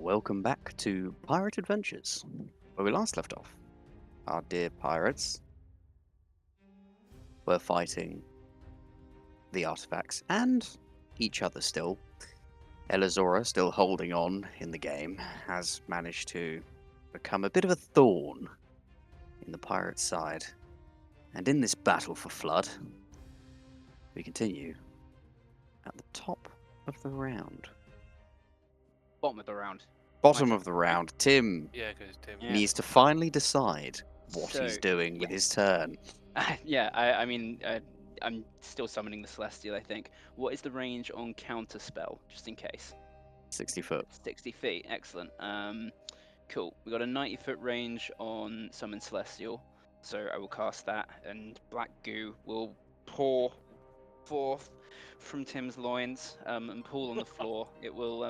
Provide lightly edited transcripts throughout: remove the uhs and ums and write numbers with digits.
welcome back to Pirate Adventures, where we last left off. Our dear pirates were fighting the artifacts and each other still. Elizora, still holding on in the game, has managed to become a bit of a thorn in the pirates' side. And in this battle for Flood, we continue at the top of the round. Bottom of the round. Bottom of the round, Tim Yeah, because Tim. Yeah. needs to finally decide what So, he's doing with his turn. Yeah, I mean, I'm still summoning the Celestial, I think. What is the range on counter spell, just in case? 60 foot. 60 feet, excellent. Cool. We got a 90-foot range on Summon Celestial, so I will cast that, and Black Goo will pour forth from Tim's loins and pool on the floor. It will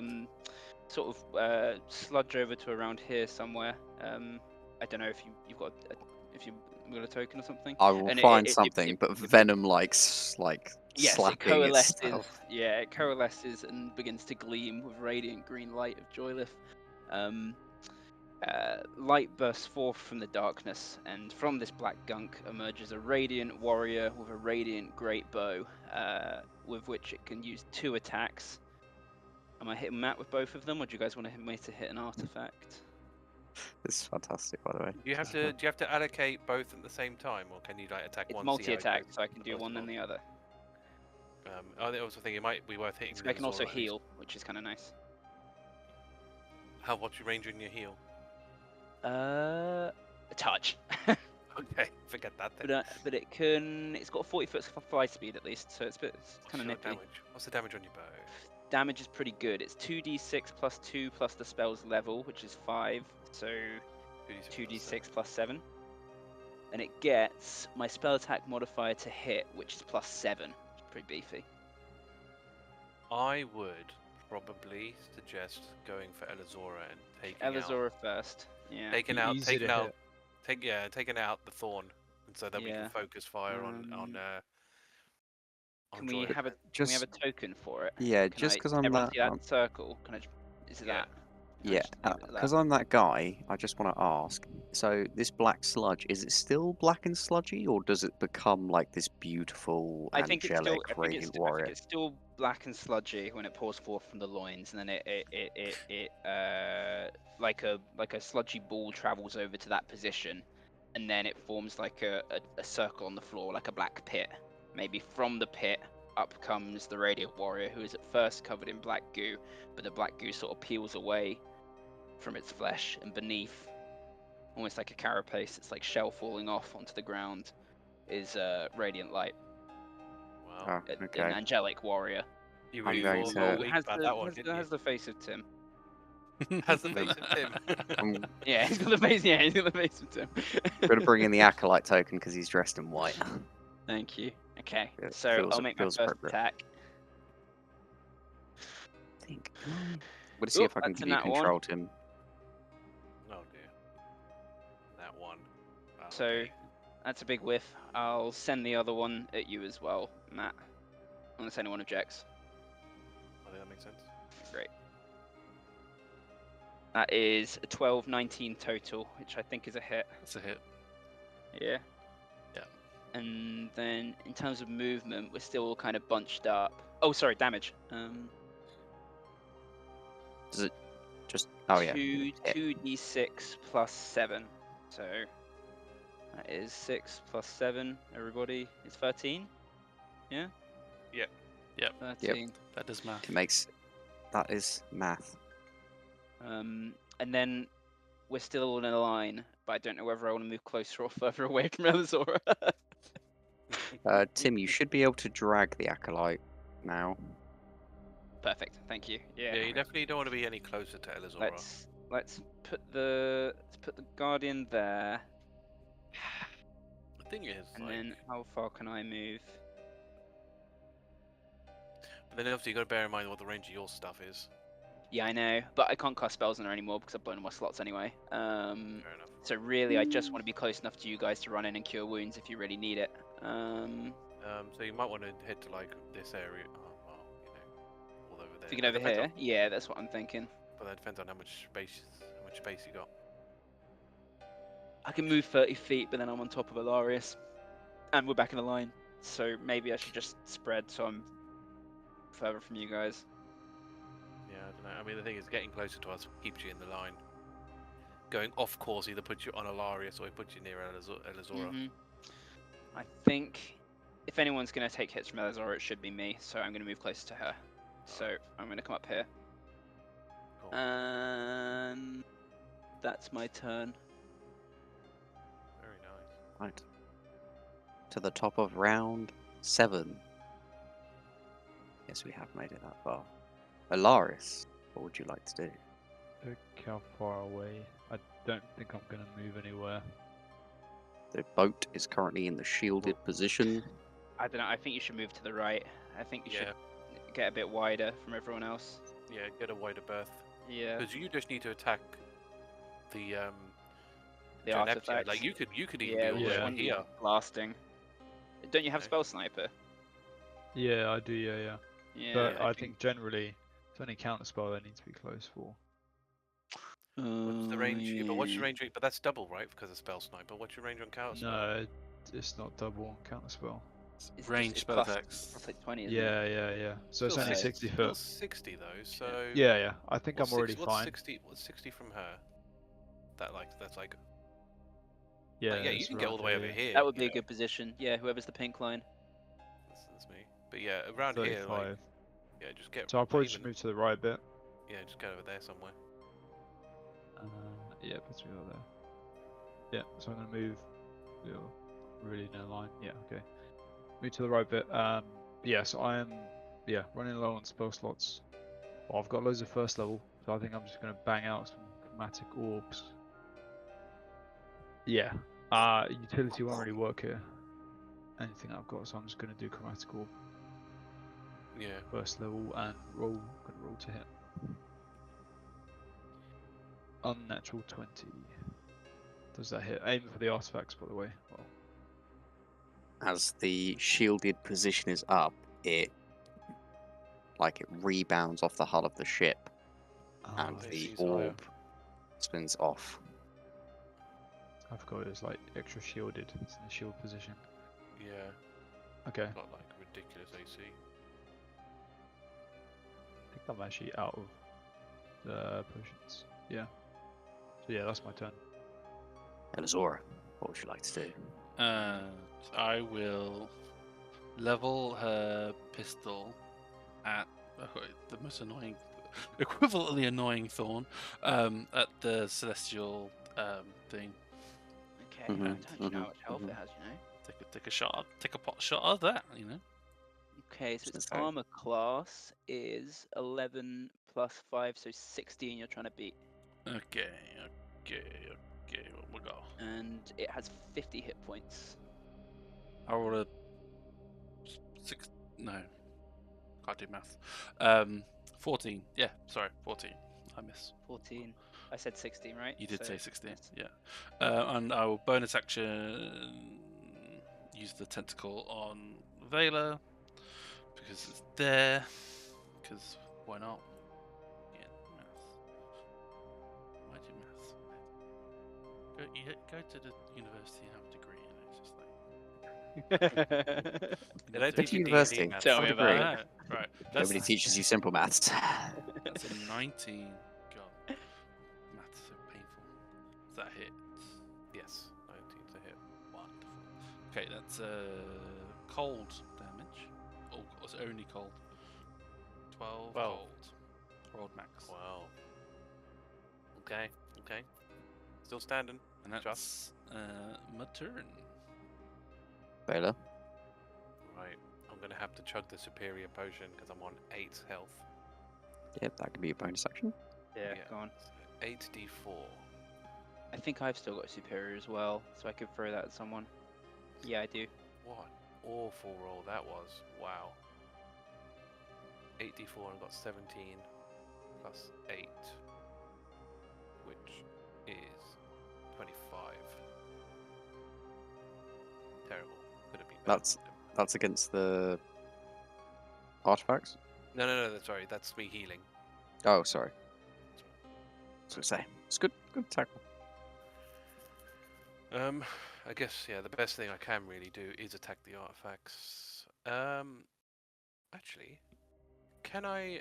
sort of sludge over to around here somewhere. I don't know if you've got a token or something. I will And find something, but Venom likes yes, slapping it coalesces. itself. Yeah, it coalesces and begins to gleam with radiant green light of Joylith. Light bursts forth from the darkness, and from this black gunk emerges a radiant warrior with a radiant great bow, with which it can use 2 attacks. Am I hitting Matt with both of them, or do you guys want me to hit an artifact? This is fantastic, by the way. Do you have to allocate both at the same time, or can you like attack It's one? multi-attack, so I can do one Multi-one. then the other. I also think it might be worth hitting. So I can also Elizora at least. heal, which is kind of nice. What's your range in your heal? A touch. Okay, forget that then. But it's got 40 foot fly speed at least, so it's kind of nippy. Damage? What's the damage on your bow? Damage is pretty good. It's 2d6 plus 2 plus the spell's level, which is 5, so 2d6 plus 7. And it gets my spell attack modifier to hit, which is plus 7. It's pretty beefy. I would probably suggest going for Elizora and taking Elizora first. Yeah. taking out the thorn, and so that we can focus fire on. Can we have a token for it? Yeah, just because I'm that. Circle. Is it that? Yeah, because I'm that guy. I just want to ask. So this black sludge, is it still black and sludgy, or does it become like this beautiful angelic radiant warrior? I think it's still black and sludgy when it pours forth from the loins, and then it like a sludgy ball travels over to that position, and then it forms like a circle on the floor, like a black pit. Maybe from the pit up comes the radiant warrior, who is at first covered in black goo, but the black goo sort of peels away from its flesh, and beneath, almost like a carapace, it's like shell falling off onto the ground, is radiant light. Wow. Okay. An angelic warrior. You I'm really going thought to- all week about that one, didn't you? Has the face of Tim. Has the face of Tim. Yeah, he's got the face. Yeah, he's got the face of Tim. I'm going to bring in the acolyte token because he's dressed in white. Thank you. Okay, Yeah, so I'll make my first attack. Let's see if I can give you control, Tim. Oh dear. That one. So Okay. that's a big whiff. I'll send the other one at you as well, Matt. Unless anyone objects. I think that makes sense. Great. That is a 12, 19 total, which I think is a hit. That's a hit. Yeah. Yeah. And then in terms of movement, we're still all kind of bunched up. Oh, sorry, damage. Does it just? Oh yeah. 2d6 plus 7. So that is 6 plus 7. Everybody is 13. Yeah. Yep. 13. That does math. It makes. That is math. And then we're still all in a line, but I don't know whether I want to move closer or further away from Elizora. Tim, you should be able to drag the acolyte now. Perfect, thank you. Yeah. Yeah, you definitely don't want to be any closer to Elizora. Let's put the guardian there. The thing is, And then how far can I move? but then obviously you got to bear in mind what the range of your stuff is. Yeah, I know, but I can't cast spells on her anymore because I've blown all my slots anyway. Fair enough. So really, I just want to be close enough to you guys to run in and cure wounds if you really need it. So you might want to head to like this area. Oh, well, all over there. If you can over Depends here, on- yeah, that's what I'm thinking. But that depends on how much space you got. I can move 30 feet, but then I'm on top of Alarias, and we're back in the line. So maybe I should just spread so I'm further from you guys. Yeah, I don't know. I mean, the thing is, getting closer to us keeps you in the line. Going off course either puts you on Alarias or it puts you near Elizora. I think if anyone's going to take hits from Elizora, it should be me. So I'm going to move closer to her. So I'm going to come up here. Cool. And that's my turn. Very nice. Right. To the top of round 7. Yes, we have made it that far. Alarias, what would you like to do? Look how far away. I don't think I'm going to move anywhere. The boat is currently in the shielded position. I don't know. I think you should move to the right. I think you should get a bit wider from everyone else. Yeah, get a wider berth. Yeah. Because you just need to attack the The Joaneptia. artifacts. Like you could even be Yeah, all which the way one here. blasting? Don't you have Okay. spell sniper? Yeah, I do, yeah. Yeah. But I think generally, it's only counter spell I need to be close for. What's the range? Yeah, but what's your yeah. range? But that's double, right? Because of spell sniper. What's your range on counter spell? No, it's not double counter spell. It's Range just, spell plus, attacks. plus like 20, isn't it? Yeah. So it's Still only 60 60 still foot. 60 though. So Yeah. I think what's I'm already what's fine. 60? What's 60 from her? That's like. Yeah, Like, yeah, you it's can get all the way around over here, here. That would be you a good position. Yeah, whoever's the pink line. That's me. But yeah, around 35. here, like, yeah, just get. So I'll probably just even- move to the right a bit. Yeah, just get over there somewhere. Yeah, puts me over there. Yeah, so I'm gonna move. Really no line. Yeah, okay. Move to the right bit. Yeah, so I am. Yeah, running low on spell slots. Well, I've got loads of first level, so I think I'm just gonna bang out some chromatic orbs. Yeah. Utility won't really work here. Anything I've got, so I'm just gonna do chromatic orb Yeah. first level and roll. Gonna roll to hit. Unnatural 20. Does that hit? Aim for the artifacts, by the way. Well, As the shielded position is up, it rebounds off the hull of the ship, and I the see, so, yeah. orb spins off. I forgot it was like extra shielded. It's in the shield position. Yeah. Okay. Not like ridiculous AC. I think I'm actually out of the potions. Yeah. So yeah, that's my turn. Elizora, what would you like to do? I will level her pistol at the most annoying, equivalently annoying thorn, at the celestial thing. Okay. Mhm, I don't know mhm, how much health mhm. it has, you know. Take a shot, take a pot shot of that, you know. Okay, so its Okay. armor class is 11 plus 5, so 16 you're trying to beat. Okay. What we got? And it has 50 hit points. I roll a six. No, can't do math. 14. Yeah, sorry, 14. I miss. 14. I said 16, right? You did So, say 16. yes. Yeah. And I will bonus action use the tentacle on Vaela because it's there. Because why not? Yeah, math. Why do math? Go to the university and have a degree. You know, it's just like. They don't Go teach to you D&D university. maths. Tell me Have a about degree. it. Right. Nobody teaches you simple maths. That's a 19. God, maths so painful. Does that hit? Yes, 19 to hit. Wonderful. Okay, that's cold damage. Oh, it's only cold. 12 Well. cold. Rolled max. Wow. Okay. Still standing. And that's my turn. Vaela, Right. I'm gonna have to chug the superior potion because I'm on 8 health. yep, that could be a bonus action. Yeah, go on. 8d4. I think I've still got superior as well, so I could throw that at someone. Yeah, I do. What an awful roll that was. Wow. 8d4 and got 17 plus 8, which is 25. Terrible. Could have been better. That's against the artifacts. No, sorry, that's me healing. Oh, sorry. So say it's good. Good tackle. I guess yeah. The best thing I can really do is attack the artifacts. Actually, can I?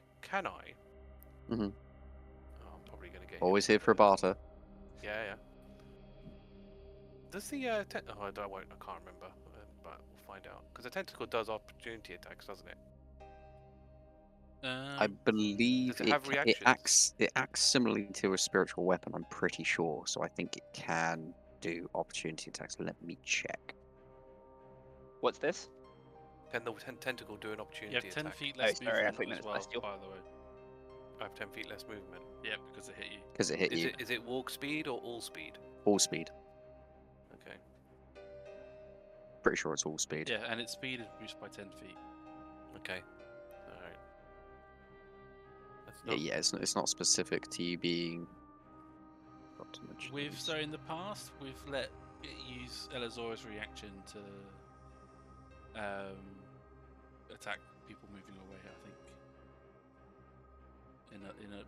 Mhm. Oh, I'm probably gonna get. Always hit here with for a barter. Yeah, yeah. Does the oh, I won't. I can't remember, but we'll find out. Because the tentacle does opportunity attacks, doesn't it? I believe Does it have it reactions? acts similarly to a spiritual weapon. I'm pretty sure. So I think it can do opportunity attacks. Let me check. What's this? Can the tentacle do an You opportunity have 10 attack? feet less sorry, I thought you movement meant as well, celestial. by the way. I have 10 feet less movement. Yeah, because it hit you. Because it hit you. Is it walk speed or all speed? All speed. Okay. Pretty sure it's all speed. Yeah, and its speed is reduced by 10 feet. Okay. All right. That's Yeah, not. yeah. It's not specific to you being. Got to mention We've these. so in the past we've let it use Elizora's reaction to attack people moving away. I think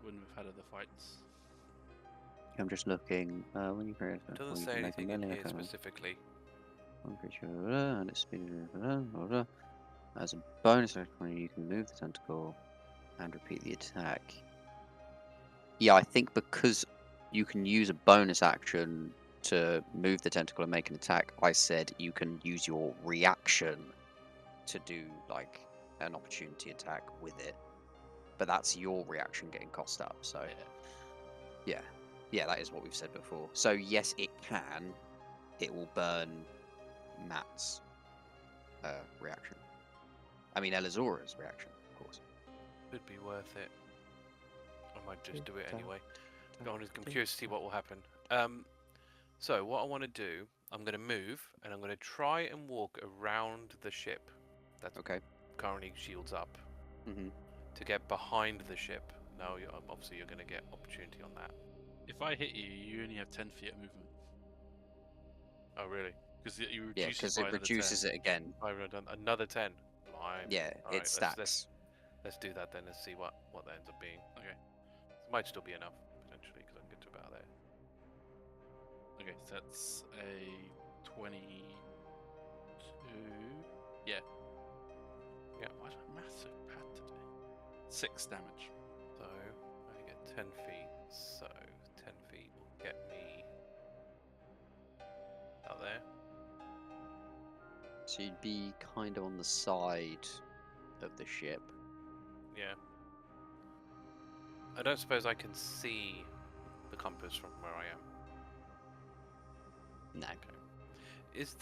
when we've had other fights. I'm just looking. When you create It doesn't say anything in here specifically. One creature and its speed as a bonus action, you can move the tentacle and repeat the attack. Yeah, I think because you can use a bonus action to move the tentacle and make an attack, I said you can use your reaction to do like an opportunity attack with it. But that's your reaction getting cost up, so yeah. Yeah, that is what we've said before. So yes, it can. It will burn Matt's reaction. I mean, Elizora's reaction, of course. Could be worth it. I might just do it anyway. I'm curious to see what will happen. So what I want to do, I'm going to move, and I'm going to try and walk around the ship. That's Okay. currently shields up. Mhm. To get behind the ship. Now, obviously, you're going to get opportunity on that. If I hit you, you only have 10 feet of movement. Oh, really? Because you reduce Yeah, because by it another reduces 10. it again. I've done another 10. Blimey. Yeah, All it right, stacks. Let's do that then. Let's see what that ends up being. Okay. It might still be enough, potentially, because I can get to about there. Okay, so that's a 22. Yeah. Yeah. Why do I math so bad today? 6 damage. So, I get 10 feet. So, 10 feet will get me out there. So you'd be kind of on the side of the ship. Yeah. I don't suppose I can see the compass from where I am. No. Okay. Is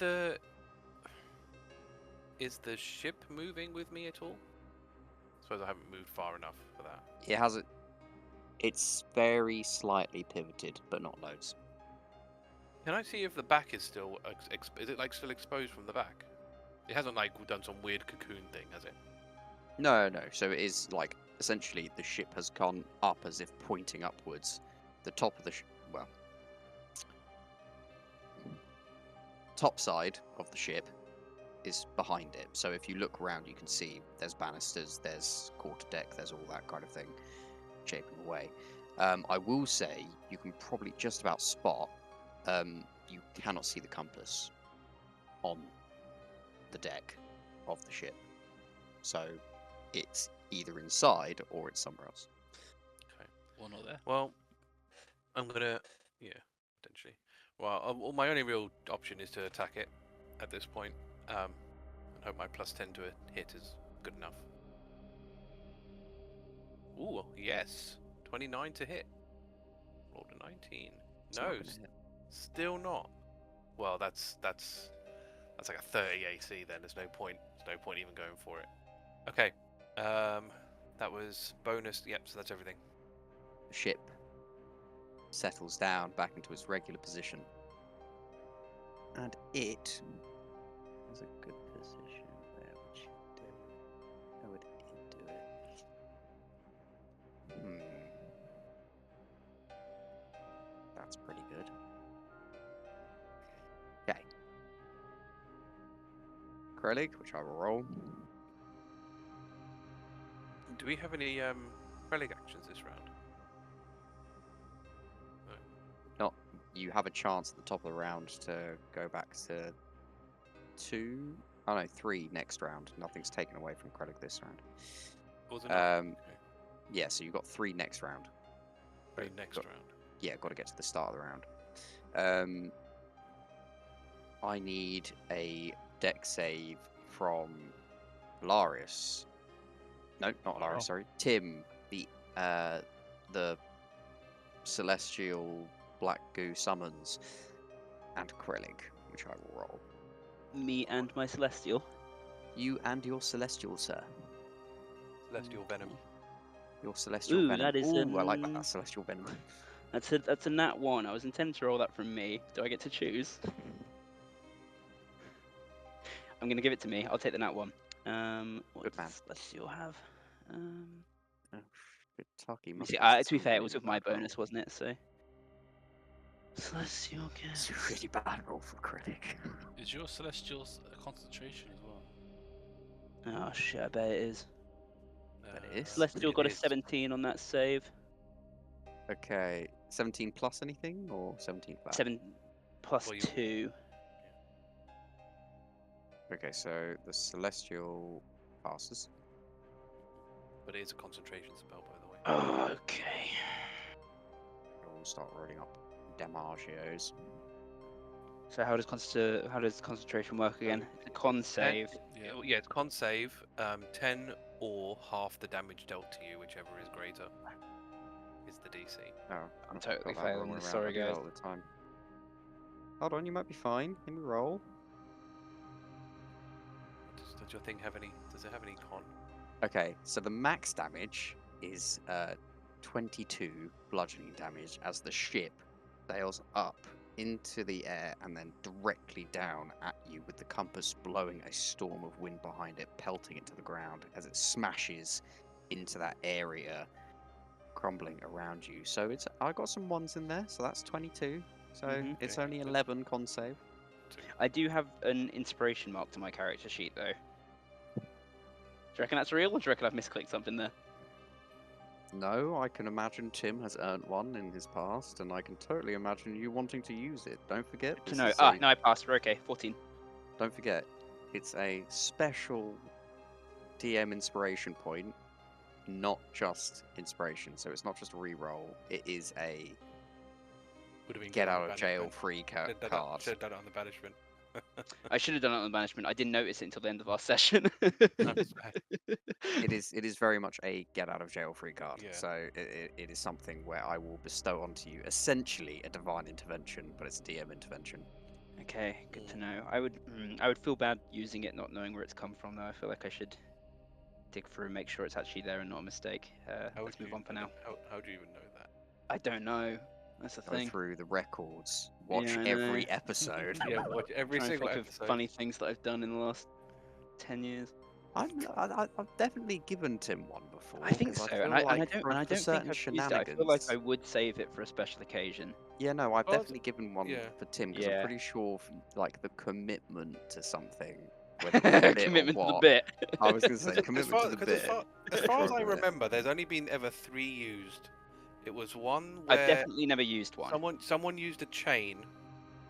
the ship moving with me at all? I suppose I haven't moved far enough for that. It has it's very slightly pivoted, but not loads. Can I see if the back is still is it like still exposed from the back? It hasn't like done some weird cocoon thing, has it? No, no. So it is like essentially the ship has gone up as if pointing upwards. The top of the top side of the ship is behind it. So if you look around, you can see there's banisters, there's quarterdeck, there's all that kind of thing shaping away. I will say you can probably just about spot. You cannot see the compass on the deck of the ship, so it's either inside or it's somewhere else. Okay. Or not there. Well, I'm gonna potentially. Well, my only real option is to attack it at this point, and hope my +10 to a hit is good enough. Ooh, yes, 29 to hit. Rolled a 19. It's not No, gonna hit. still not. Well, that's like a 30 AC then. There's no point. There's no point even going for it. Okay. That was bonus. Yep. So that's everything. The ship settles down back into its regular position, and it has a good position. Where would you do? How would it do it? That's pretty good. Okay. Cleric, which I will roll. Do we have any relic actions this round? you have a chance at the top of the round to go back to 3 next round. Nothing's taken away from Credit this round. Was it not? Okay. Yeah, so you've got 3 next round. Three next got- round. Yeah, got to get to the start of the round. I need a deck save from Alarias. No, not Alarias. Oh. Sorry, Tim, the celestial black goo summons, and Cleric, which I will roll. Me and my celestial. You and your celestial, sir. Celestial Venom. Your celestial Ooh, venom. that is Ooh, I like an- that celestial venom. That's a nat 1. I was intending to roll that from me. Do I get to choose? I'm gonna give it to me. I'll take the nat 1. What Good man. does celestial have? Good talkie. Let me Must see. have To be some fair, it really was with my bad roll. bonus, wasn't it? So celestial It's can. a really bad roll for Cleric. Is your celestials a concentration as well? Oh shit! I bet it is. Bet it is. Celestial it got a is. 17 on that save. Okay, 17 plus anything or 17 flat? 7 plus Well, you- 2. Okay, so the celestial passes. But it is a concentration spell, by the way. Oh, okay. We'll start rolling up damagios. So how does concentration work again? It's a con save. Yeah, yeah, it's con save, 10 or half the damage dealt to you, whichever is greater, is the DC. Oh, I'm I've totally got that failing wrong this, around. sorry, I do that guys. all the time. Hold on, you might be fine. Let me roll. Does your thing have any? Does it have any con? Okay, so the max damage is 22 bludgeoning damage as the ship sails up into the air and then directly down at you, with the compass blowing a storm of wind behind it, pelting it to the ground as it smashes into that area, crumbling around you. So I got some ones in there, so that's 22. So it's Okay, only good. 11 con save. I do have an inspiration mark to my character sheet, though. Do you reckon that's real, or do you reckon I've misclicked something there? No, I can imagine Tim has earned one in his past, and I can totally imagine you wanting to use it. Don't forget. To this know. is Ah, a- no, I passed. We're okay. 14. Don't forget, it's a special DM inspiration point, not just inspiration. So it's not just a reroll. It is a Would have been get good on out the of jail banishment. free card. Should have done it on the banishment. I should have done it on the banishment. I didn't notice it until the end of our session. That's bad. It is very much a get out of jail free card. Yeah. So it is something where I will bestow onto you essentially a divine intervention, but it's a DM intervention. Okay, good to know. I would feel bad using it, not knowing where it's come from, though. I feel like I should dig through and make sure it's actually there and not a mistake. Let's move on for now. How do you even know that? I don't know. That's the Go thing. through the records, watch I know. every episode. Yeah, watch every Trying to single think of episode. funny things that I've done in the last 10 years. I've definitely given Tim one before. I think 'cause so, feel and I like don't for- and I for don't think certain I've used it. I feel like I shenanigans- would save it for a special occasion. Yeah, no, I've Well, definitely given one yeah. for Tim because I'm Yeah. pretty sure, like the commitment to something, whether it's a bit Commitment or to the what. bit. I was going to say As commitment far, to the 'cause bit. as far as for I a bit. remember, there's only been ever 3 used. It was one I've where definitely never used one. someone used a chain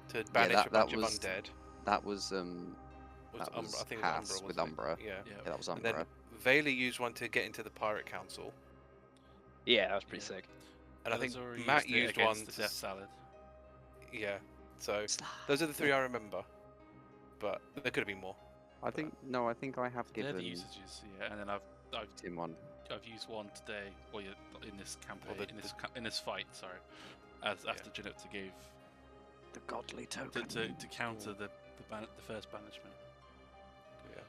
to banish that- a bunch that of was- undead. That was Was that Umbra, was I think Haas it was Umbra, with wasn't it? Umbra. Yeah. Yeah. Yeah, that was And Umbra. then Vaela used one to get into the Pirate Council. Yeah, that was pretty Yeah. sick. And I think Elizora Matt it used one against the to Death Salad. Yeah. So those are the 3 I remember. But there could have been more. I think I think I have They're given the usages, yeah. And then I've Tim one. used one today, or yeah, in this campaign, the- in this fight, sorry, as after Joaneptia gave The godly to, token. to counter the first banishment. Yeah.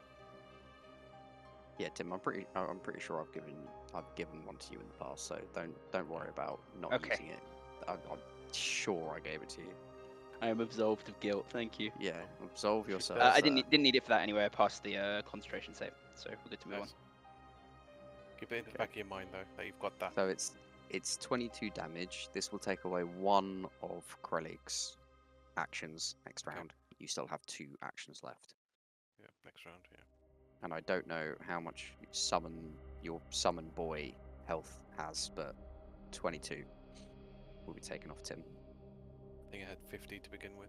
Yeah, Tim, I'm pretty sure I've given one to you in the past, so don't worry about not Okay. using it. I'm sure I gave it to you. I am absolved of guilt. Thank you. Yeah, absolve yourself. I sir. didn't need it for that anyway. I passed the concentration save, so we're good to move on. Nice. Keep it in the back of your mind though that you've got that. So it's 22 damage. This will take away one of Krelik's actions next Okay. round. You still have 2 actions left, Yeah, next round. Yeah. and I don't know how much your summon boy health has, but 22 will be taken off Tim. I think I had 50 to begin with.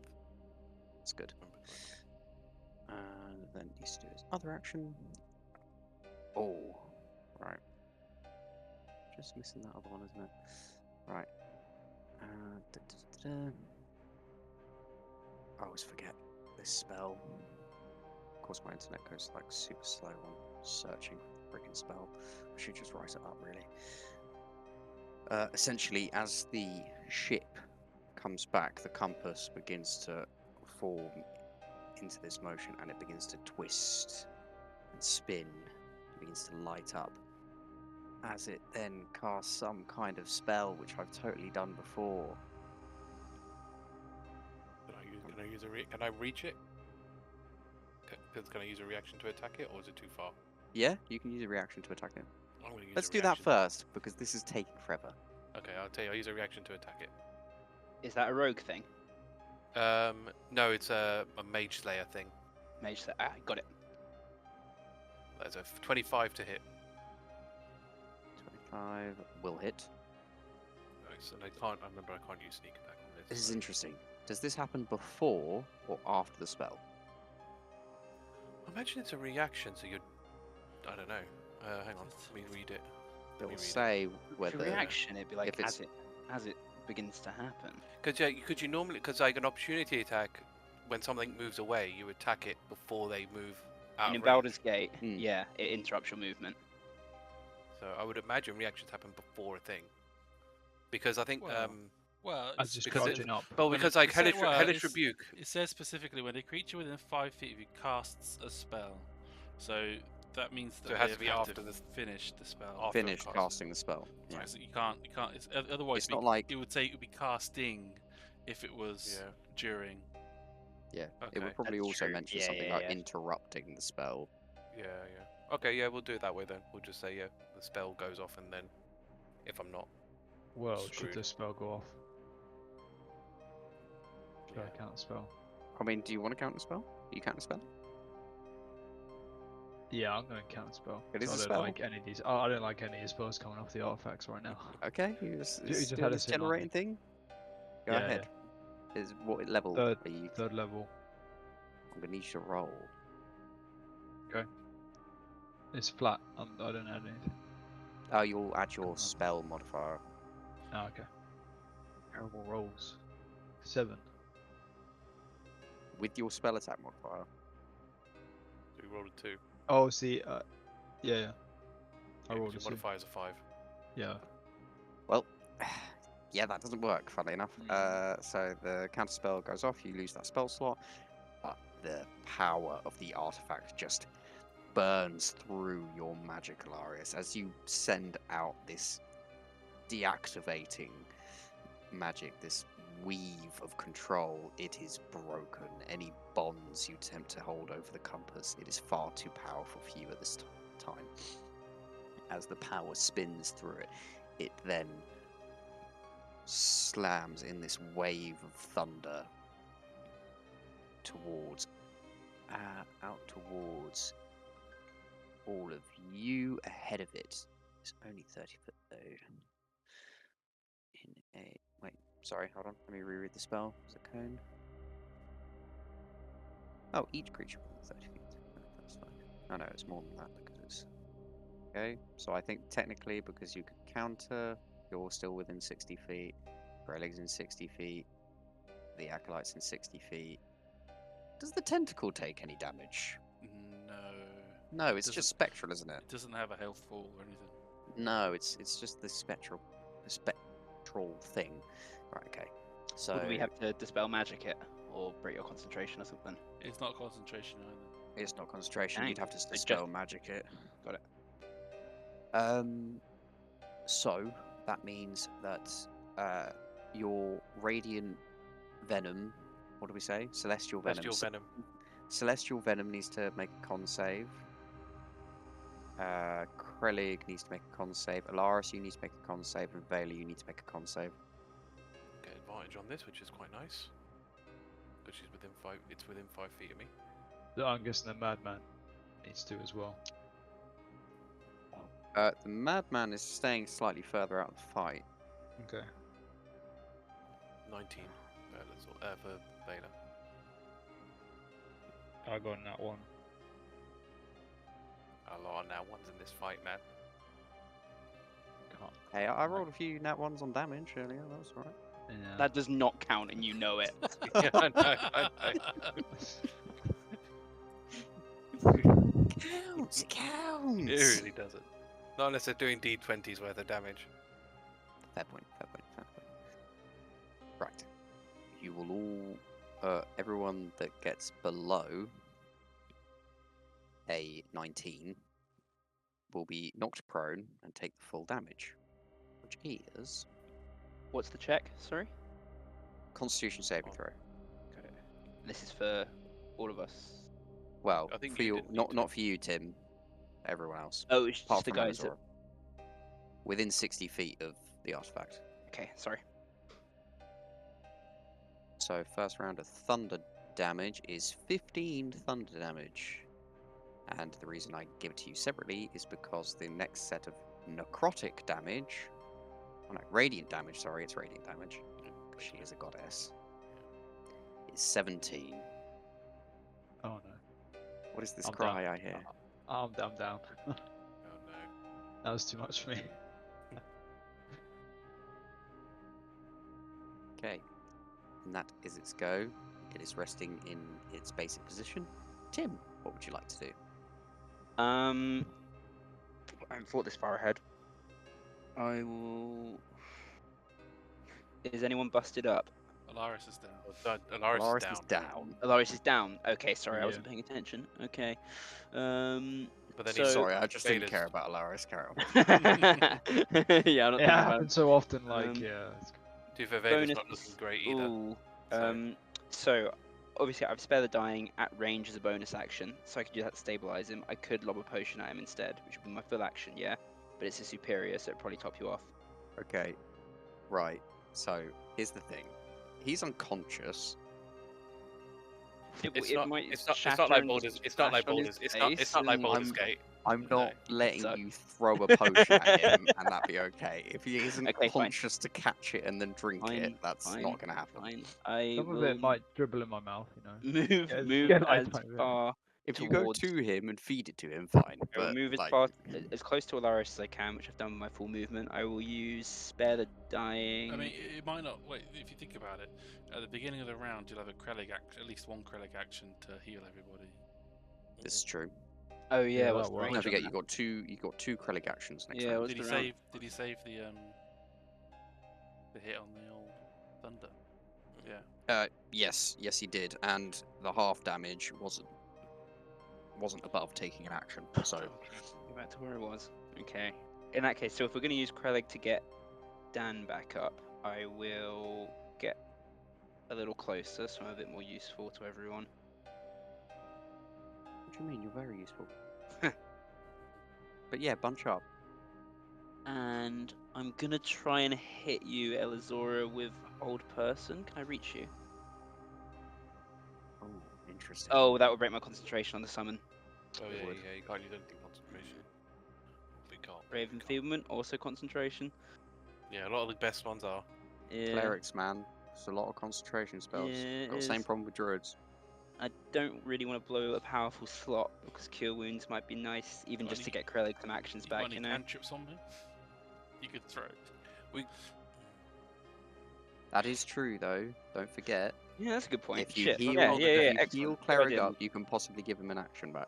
That's good. Remember correctly. And then needs to do his other action. Oh, right. Just missing that other one, isn't it? Right. I always forget this spell. Of course, my internet goes like super slow on searching for the friggin' spell. I should just write it up, really. Essentially, as the ship comes back, the compass begins to form into this motion, and it begins to twist and spin. It begins to light up as it then casts some kind of spell, which I've totally done before. Can I reach it? Can I use a reaction to attack it, or is it too far? Yeah, you can use a reaction to attack it. I'm gonna use Let's a do that reaction. first, because this is taking forever. Okay, I'll tell you. I'll use a reaction to attack it. Is that a rogue thing? No, it's a Mage Slayer thing. Mage Slayer. Ah, got it. There's a 25 to hit. 25 will hit. Nice, and I remember I can't use sneak attack on this. This is interesting. Does this happen before or after the spell? I imagine it's a reaction, so you're... I don't know. Hang on, let me read it. It will read it. say The whether... reaction, it'd be like if it's- as it begins to happen. Because you normally... Because like an opportunity attack, when something moves away, you attack it before they move out And in of range. Baldur's Gate, Hmm. yeah, it interrupts your movement. So I would imagine reactions happen before a thing. Because I think... Well, Well, As it's just because it- charging up. well, when because it like says- Hellish, well, Hellish it's- Rebuke... It says specifically when a creature within 5 feet of you casts a spell. So that means that So it has they to be have after the- finish the spell. after Finish cast. casting the spell. Yeah. So you can't. It's, otherwise, It's not like... it would say it would be casting if it was Yeah. during. Yeah, it Okay. would probably That's also true. mention Yeah, something yeah, like yeah. interrupting the spell. Yeah, yeah. Okay, yeah, we'll do it that way then. We'll just say, yeah, the spell goes off, and then if I'm not... Well, Screwed. should the spell go off? Should Yeah. I count the spell? I mean, do you want to count the spell? Do you count the spell? Yeah, I'm going to count the spell. It is 'cause a I spell. don't like any of these. I don't like any of the spells coming off the artifacts right now. Okay, you just, You just doing had this us in on generating me. thing? Go Yeah, ahead. Is what level Third. are you? Third level. I'm gonna need you to roll. It's flat. I don't add anything. Oh, you'll add your Come on. spell modifier. Oh, okay. Terrible rolls. 7. With your spell attack modifier. So we rolled a 2. Oh, see, yeah. I Yeah, rolled 'cause a your 2. modifier is a 5. Yeah. Well, yeah, that doesn't work, funnily enough. Mm. So the counter spell goes off, you lose that spell slot, but the power of the artifact just burns through your magic, Alarias, as you send out this deactivating magic, this weave of control. It is broken. Any bonds you attempt to hold over the compass, it is far too powerful for you at this time. As the power spins through it, it then slams in this wave of thunder towards, out towards all of you. Ahead of it, it's only 30 foot though. Wait, sorry, hold on. Let me reread the spell. Is it cone? Oh, each creature within 30 feet. That's fine. Oh no, it's more than that because it's... Okay, so I think technically because you could counter, you're still within 60 feet. Relig's in 60 feet. The Acolyte's in 60 feet. Does the tentacle take any damage? No. No, it's Does just it- spectral, isn't it? It doesn't have a health fall or anything. No, it's just the spectral thing. Right, okay. So Would we have to dispel magic it or break your concentration or something? It's not concentration either. it's not concentration. Dang, You'd have to so dispel just- magic it. Got it. So that means that your radiant venom. What do we say? Celestial venom. Celestial Venom. Celestial venom needs to make a con save. Cleric needs to make a con save. Alarias, you need to make a con save, and Vaela, you need to make a con save. Get advantage on this, which is quite nice. Because she's within 5. It's within 5 feet of me. I'm guessing the Madman needs to as well. The Madman is staying slightly further out of the fight. Okay. 19. For Vaela. I got in that one. A lot of now ones in this fight, man. Can't. Hey, I rolled a few nat ones on damage earlier. That was alright. Yeah. That does not count, and you know it. Yeah, I know. Counts, counts. It really doesn't. Not unless they're doing D20s worth of damage. Fair point. Fair point. Fair point. Right. You will all, everyone that gets below a 19 will be knocked prone and take the full damage, which is What's the check? Sorry. Constitution saving throw. Okay. This is for all of us. Well, I think for you you, did not need to. for you, Tim. Everyone else, Oh, it's apart just the from guys. Elizora. Within 60 feet of the artifact. Okay, sorry. So first round of thunder damage is 15 thunder damage. And the reason I give it to you separately is because the next set of necrotic damage, oh no, radiant damage, sorry, it's radiant damage, because she is a goddess, is 17. Oh no. What is this I'm cry down. I hear? I'm down. Oh no. That was too much for me. Okay, and that is its go. It is resting in its basic position. Tim, what would you like to do? I haven't thought this far ahead. I will. Is anyone busted up? Alarias is down. Alarias Alarias is is down. down. Alarias is down. Okay, sorry, I Yeah. wasn't paying attention. Okay. But then So- he's Sorry, I just didn't Vader's- care about Alarias. Carry on. Yeah, I'm not It thinking about happens so often, like, Um, yeah. To be fair, Vader's bonus- not looking great either. Ooh. so- So obviously I've spare the dying at range as a bonus action, so I could do that to stabilize him. I could lob a potion at him instead, which would be my full action, yeah. But it's a superior, so it'd probably top you off. Okay, right. So here's the thing. He's unconscious. It's it not. might It's not shatter like and Baldur's. It's not like splash on his Baldur's. It's not. It's face not like and- Baldur's Gate. I'm No, not letting suck. you throw a potion at him and that be okay. If he isn't Okay, fine. conscious to catch it and then drink Fine, it, that's fine, not going to happen. Fine. I Some of will it might dribble in my mouth, you know. move, Yeah, move get as light by it. far. If you go towards- to him and feed it to him, fine. I will But move as like, far as close to Alarias as I can, which I've done with my full movement. I will use spare the dying. I mean, it might not. Wait, if you think about it, at the beginning of the round, you'll have a Cleric at least one Cleric action to heal everybody. this is true. Oh yeah, Yeah, what's that the works. range Don't on forget, that? you got two Cleric actions next Yeah, round. what's Did he the round? save? Did he save the hit on the old thunder? Yeah. Yes, he did, and the half damage wasn't above taking an action. So Go back to where I was. Okay. In that case, so if we're going to use Cleric to get Dan back up, I will get a little closer, so I'm a bit more useful to everyone. what do you mean? You're very useful. But yeah, bunch up. And I'm going to try and hit you, Elizora, with Hold Person. Can I reach you? Oh, interesting. Oh, that would break my concentration on the summon. Oh It yeah, would. yeah. You can't use anything concentration. We can't. Raven we can't. Feeblement, also concentration. Yeah, a lot of the best ones are. Yeah. Clerics, man. It's a lot of concentration spells. Yeah, it Got the same is. problem with druids. I don't really want to blow a powerful slot because Cure Wounds might be nice, even Got just to any- get Cleric some actions You got back, any you know? cantrips on me? You could throw. That is true, though. Don't forget. Yeah, that's a good point. If you Shit. heal, yeah, if yeah, you yeah, heal excellent. Good Cleric idea. up, you can possibly give him an action back.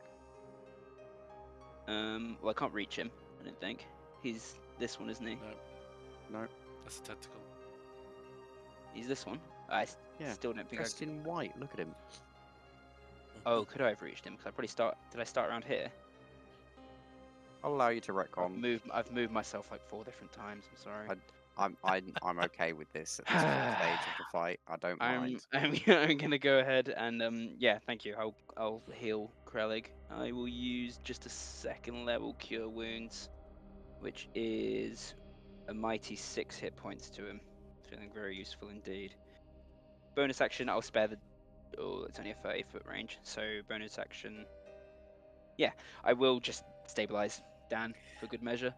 Well, I can't reach him, I don't think. He's this one, isn't he? No. That's a tentacle. He's this one. I Yeah, still don't think I Dressed could. in white. Look at him. Oh, could I have reached him? Because I probably start. Did I start around here? I'll allow you to retcon. I've moved myself like 4 different times. I'm sorry. I'm okay with this at this stage of the fight. I don't mind. I'm gonna go ahead and yeah, thank you. I'll heal Krelig. I will use just a 2nd level Cure Wounds, which is a mighty 6 hit points to him. Feeling very useful indeed. Bonus action, I'll spare the. Oh, it's only a 30-foot range, so bonus action. Yeah, I will just stabilize Dan for good measure.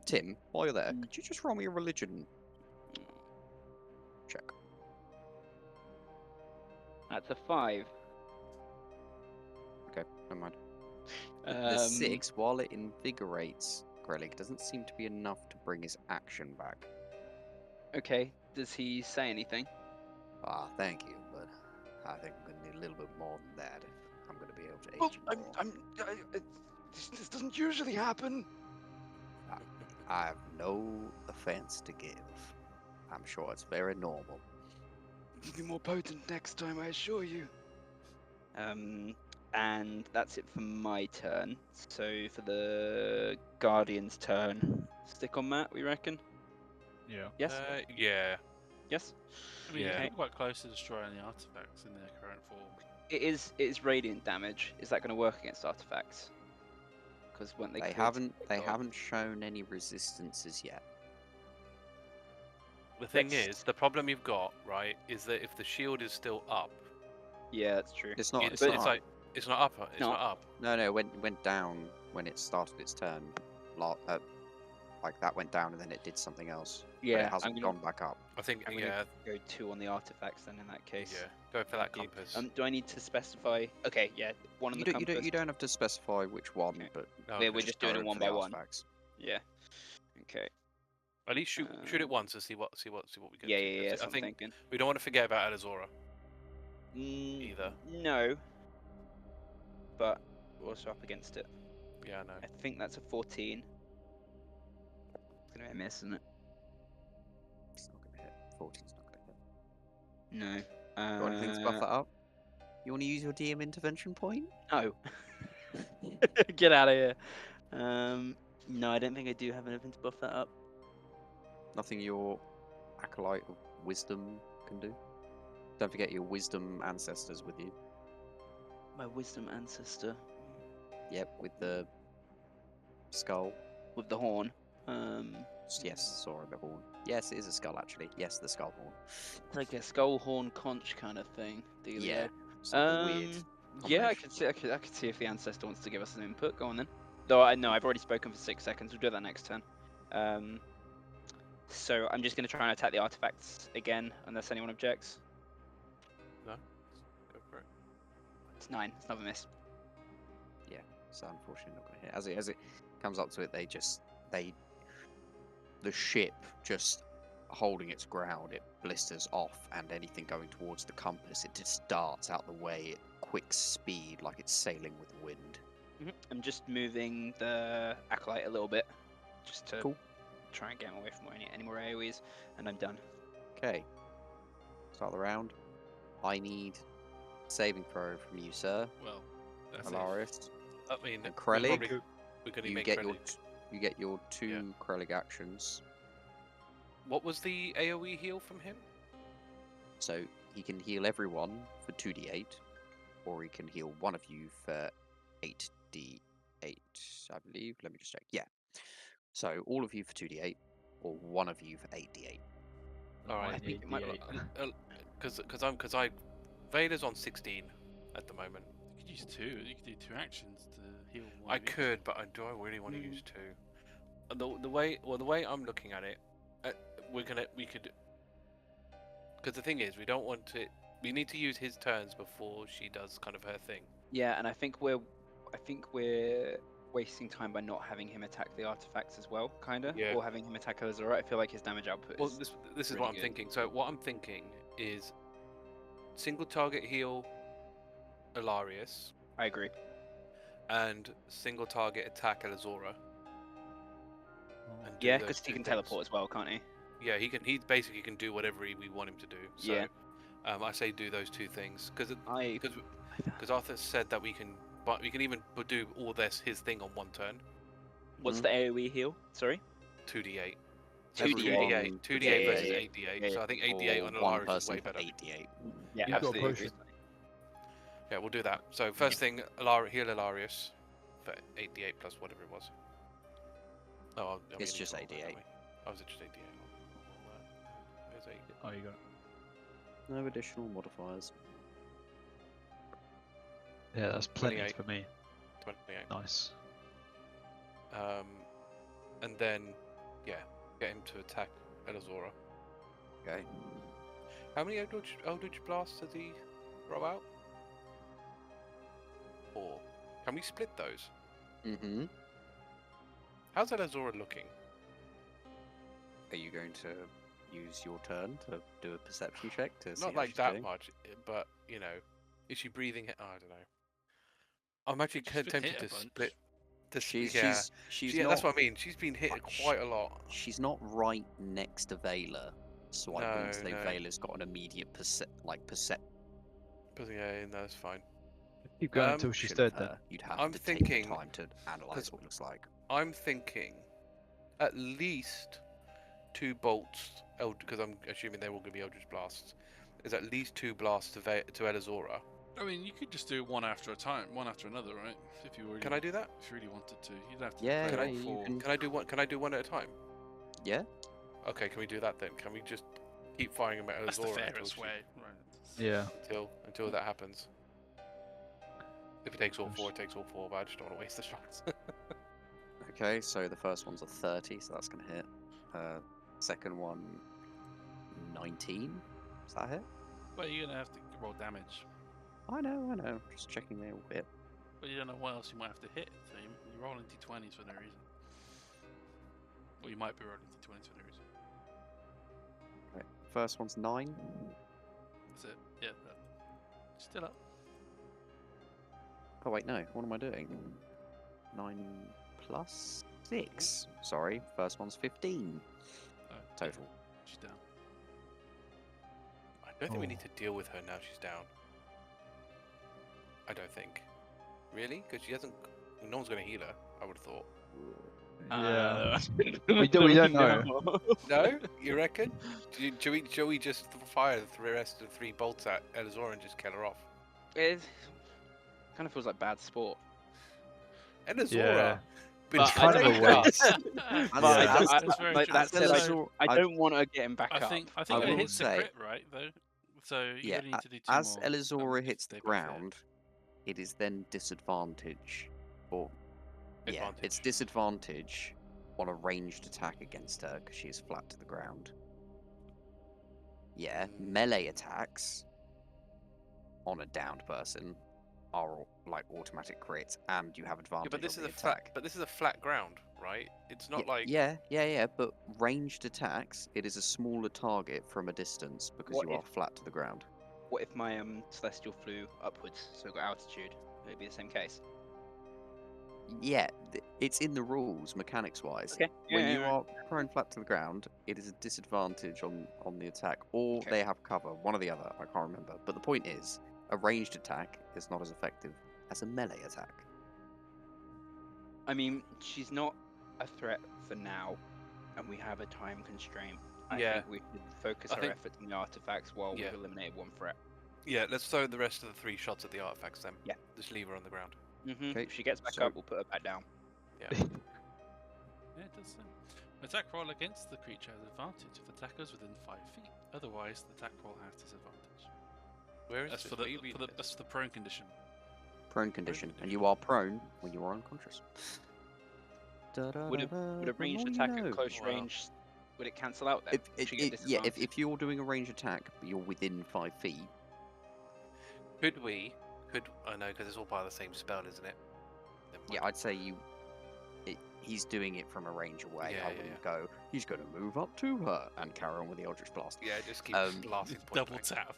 Tim, while you're there, Mm. could you just roll me a religion check? That's a 5. Okay, never mind. The Um, 6, while it invigorates Cleric, doesn't seem to be enough to bring his action back. Okay. Does he say anything? Ah, thank you, but I think I'm gonna need a little bit more than that if I'm gonna be able to aid Well, you more. this doesn't usually happen. I have no offense to give. I'm sure it's very normal. It'll be more potent next time, I assure you. And that's it for my turn. So for the Guardian's turn, stick on Matt, we reckon? Yeah. Yes? Yeah. Yes? I mean, Yeah. it's not quite close to destroying the artifacts in their current form. It is radiant damage. Is that going to work against artifacts? Because when they They create haven't shown any resistances yet. The thing Let's- is, the problem you've got, right, is that if the shield is still up, Yeah, that's true. It's not. it's, It's it's not. like it's not up. It's No. not up. No, it went down when it started its turn. Like that went down and then it did something else. But Yeah, it hasn't I'm gone back up. I think I'm gonna go 2 on the artifacts then in that case. yeah. Go for that Thank you. compass. Do I need to specify? Okay, yeah, one on You the don't, compass. you don't have to specify which one, Okay. but No, we're okay. just doing go it one for by the one. artifacts. Yeah. Okay. At least shoot it once and see what we get. Yeah, to. yeah, yeah. I That's what I'm think thinking. we don't want to forget about Elizora either. No. But we're also up against it. Yeah, I know. I think that's a 14. It's gonna be a miss, isn't it? It's not going to hit. 14's not going to hit. No. Got anything to buff that up? You want to use your DM intervention point? No. Get out of here. No, I don't think I do have anything to buff that up. Nothing your acolyte of wisdom can do. Don't forget your wisdom ancestors with you. My wisdom ancestor Yep, with the skull. with the horn. Yes, sorry, the horn. Yes, it is a skull actually. Yes, the skull horn. It's like a skull horn conch kind of thing. Yeah. It's like a weird. Yeah, I combination. could see. I could see if the ancestor wants to give us an input. Go on then. Though I know I've already spoken for 6 seconds. We'll do that next turn. So I'm just going to try and attack the artifacts again, unless anyone objects. No. Go for it. It's 9. It's another miss. So unfortunately not going to hit. As it comes up to it, the ship just holding its ground, it blisters off, and anything going towards the compass, it just darts out the way at quick speed, like it's sailing with the wind. I'm just moving the acolyte a little bit, just to Cool. try and get him away from any more AoEs, and I'm done. Okay. Start the round. I need saving throw from you, sir. Well, that's it. Alarias. I mean, And Cleric, we're going to you make get Cleric. your 2 Cleric actions. What was the AoE heal from him? So he can heal everyone for 2d8, or he can heal one of you for 8d8, I believe. Let me just check. Yeah. So all of you for 2d8, or one of you for 8d8. All right. I think it might. Because Vaela's on 16 at the moment. You could use 2. You could do 2 actions to heal one. I of each. could, but do I really want to use 2? The way I'm looking at it, we could. Because the thing is, we don't want to. We need to use his turns before she does kind of her thing. Yeah, and I think we're wasting time by not having him attack the artifacts as well, kinda, Yeah. or having him attack Elizora. I feel like his damage output Well, is. this is really what I'm good. thinking. So what I'm thinking is single target heal Alarias I agree. and single target attack Elizora. and do Yeah, those because he two can things. teleport as well, can't he? Yeah, he can. He basically can do whatever we want him to do. So, Yeah. I say do those 2 things because I. Arthur said that we can, but we can even do all his thing on 1 turn. What's the AoE heal? Sorry. 2d8. 2d8. 2d8 versus Yeah. 8d8. Yeah, So I think 8d8 Or on one Alarias is person way for better. 8d8. Yeah, You've got a absolutely. agree. potion. Yeah, we'll do that. So first thing, heal Alarias for 8d8 plus whatever it was. Oh, It's we just need to roll that, 8d8. don't we? Oh, is it just 8d8? There's 8. Oh, you got it. No additional modifiers. Yeah, that's plenty 28. for me. 28. Nice. And then, yeah, get him to attack Elizora. Okay. How many Eldritch Blasts has he roll out? Or can we split those? Mm-hmm. How's Elizora looking? Are you going to use your turn to do a perception check to see Not how like she's that doing? much, but you know, is she breathing? Oh, I don't know. I'm actually She's been tempted hit a to bunch. split. She's Yeah, not. that's what I mean. She's been hit quite a lot. She's not right next to Vaela, so I wouldn't say No. Vaela's got an immediate perception But yeah, no, that's fine. Keep going Um, until she's of dead. Then her. You'd have I'm to thinking- take the time to analyze 'cause- what it looks like. I'm thinking at least 2 bolts, because I'm assuming they're all going to be Eldritch Blasts. There's at least 2 blasts to Elizora. I mean, you could just do one after a time, one after another, right? If you really, Can I do that? if you really wanted to, you'd have to. Yeah, play all you four. can- Can I do one? Can I do one at a time? Yeah. Okay, can we do that then? Can we just keep firing them at Elizora That's the until fairest she- way, right? yeah. until that happens? If it takes all 4, it takes all 4. But I just don't want to waste the shots. Okay, so the first one's a 30, so that's gonna hit. Second one, 19. Is that a hit? But you're gonna have to roll damage. I know. Just checking there a bit. But you don't know what else you might have to hit, so you're rolling d20s for no reason. Or you might be rolling d20s for no reason. Right. First one's 9. That's it. Yeah. Still up. Oh wait, no. What am I doing? 9 plus 6. Sorry. First one's 15 Oh, total. She's down. I don't think we Oh. need to deal with her now she's down. I don't think. Really? Because she hasn't. No one's going to heal her. I would have thought. Yeah. we don't know. No, you reckon? Shall we just fire the rest of the 3 bolts at Elizora and just kill her off? It kind of feels like bad sport. Elizora. Yeah. been But kind of a trained up. waste. But Yeah, that's very like true. that said, Elizora- I don't want to get him back I up. think I it will hits the say- crit, right? Though, so you Yeah, only need to do 2 As more. Elizora if hits the they both hit. ground, it is then disadvantage. Or yeah, it's Advantage. disadvantage on a ranged attack against her because she is flat to the ground. Yeah, melee attacks on a downed person are like automatic crits, and you have advantage. Yeah, but this on is the a flat. attack. But this is a flat ground, right? It's not like. Yeah. But ranged attacks, it is a smaller target from a distance because What you are if- flat to the ground. What if my celestial flew upwards, so got altitude? Would it be the same case? Yeah, it's in the rules mechanics wise. Okay. When yeah, you yeah, are prone flat to the ground, it is a disadvantage on the attack, or Okay. they have cover, one or the other. I can't remember. But the point is, a ranged attack is not as effective as a melee attack. I mean, she's not a threat for now, and we have a time constraint. I Yeah. think we should focus I our think- efforts on the artifacts while Yeah. we've eliminated one threat. Yeah, let's throw the rest of the 3 shots at the artifacts then. Yeah. Just leave her on the ground. Okay, If she gets back so- up, we'll put her back down. Yeah, it does. Attack roll against the creature has advantage if the attacker is within 5 feet. Otherwise, the attack roll has disadvantage. Where is That's this? for Where the you reading this? that's for the prone condition. Prone condition, and you are prone when you are unconscious. Would a The ranged more you attack know. at close Wow. range, would it cancel out then? If, Should get yeah, if disadvantage? you're doing a ranged attack, but you're within 5 feet, Could we? I know because it's all part of the same spell, isn't it? Never yeah, mind. I'd say he's doing it from a range away. Yeah, I yeah, wouldn't yeah. go, he's going to move up to her and carry on with the Eldritch Blast. Yeah, just keep Um, blasting point Double blank. tap.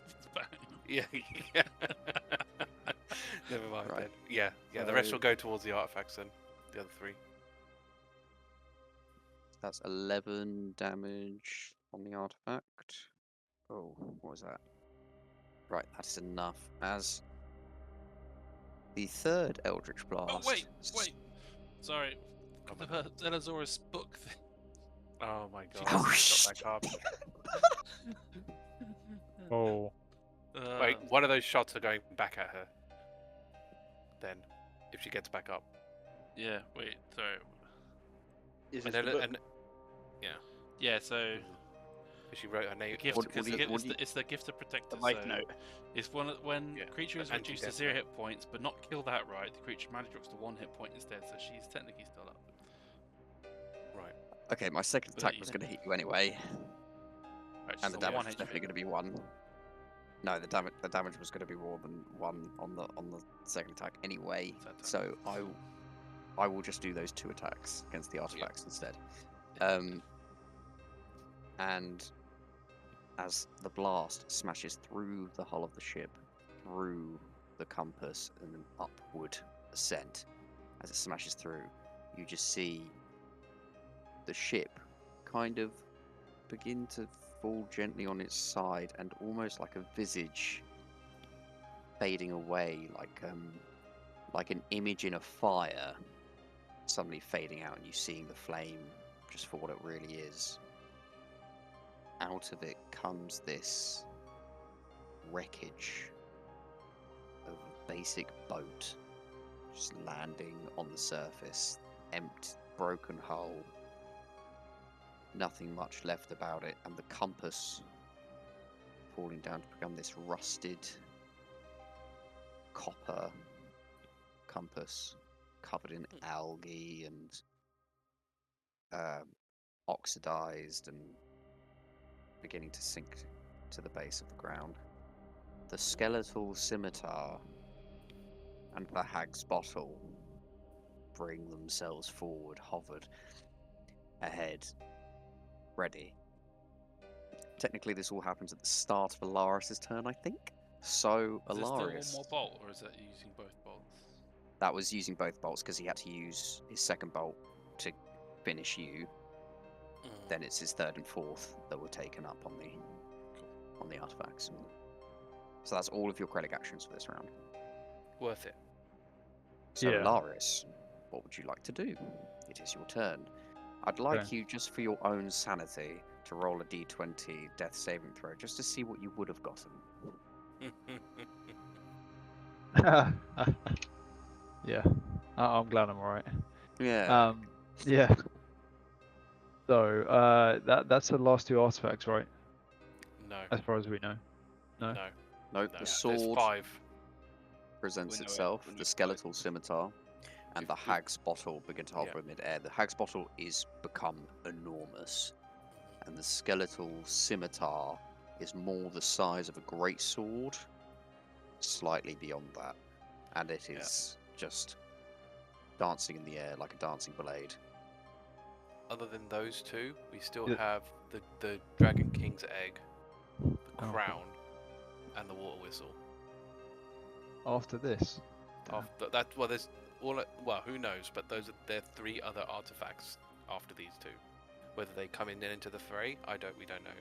Yeah, yeah. Never mind Right. then. Yeah, the rest So- will go towards the artifacts then. The other 3. That's 11 damage on the artifact. Oh, what was that? Right, that's enough. As the third Eldritch Blast. Oh wait. Sorry. The Elizora's book thing. Oh my god. Oh, Got back up. Oh. Wait, one of those shots are going back at her. Then, if she gets back up. Yeah. Wait. Sorry. Is And this the then, book? and Yeah. So she wrote her name. gift. What- Because what do you- it's the gift of protector. The life so note. It's when Yeah, creature is the reduced to anti-death 0 note. hit points, but not killed outright. The creature magic drops to 1 hit point instead, so she's technically still up. Right. Okay, my second But attack you- was going to hit you anyway, Right, she's and the on 1 damage is HP. definitely going to be 1. No, the damage was going to be more than 1 on the second attack anyway. So I will just do those 2 attacks against the artifacts instead. And as the blast smashes through the hull of the ship, through the compass, and an upward ascent, as it smashes through, you just see the ship kind of begin to fall gently on its side, and almost like a visage fading away, like an image in a fire suddenly fading out, and you seeing the flame just for what it really is. Out of it comes this wreckage of a basic boat just landing on the surface, empty, broken hull, nothing much left about it, and the compass falling down to become this rusted copper compass covered in algae and oxidized and beginning to sink to the base of the ground. The skeletal scimitar and the hag's bottle bring themselves forward, hovered ahead, ready. Technically, this all happens at the start of Alarias' turn, I think. So, Is there Alarias. still one more bolt, or is that using both bolts? That was using both bolts because he had to use his second bolt to finish you. Then it's his third and fourth that were taken up on the artifacts. So that's all of your Cleric actions for this round. Worth it. So, Yeah. Alarias, what would you like to do? It is your turn. I'd like Okay. you, just for your own sanity, to roll a d20 death saving throw, just to see what you would have gotten. Yeah, I'm glad I'm alright. Yeah. Yeah. So, that's the last 2 artifacts, right? No. As far as we know. No. No. Nope, No. the There's sword 5. presents We know it itself, when the you skeletal scimitar, and the If- if- hag's bottle begin to hover in mid-air. The hag's bottle is become enormous, and the skeletal scimitar is more the size of a great sword, slightly beyond that, and it is just dancing in the air like a dancing blade. Other than those 2, we still Yeah. have the Dragon King's egg, the Oh. crown, and the water whistle. After this. Damn. After that, well, there's well, who knows? But there are 3 other artifacts after these 2. Whether they come in into the fray, we don't know.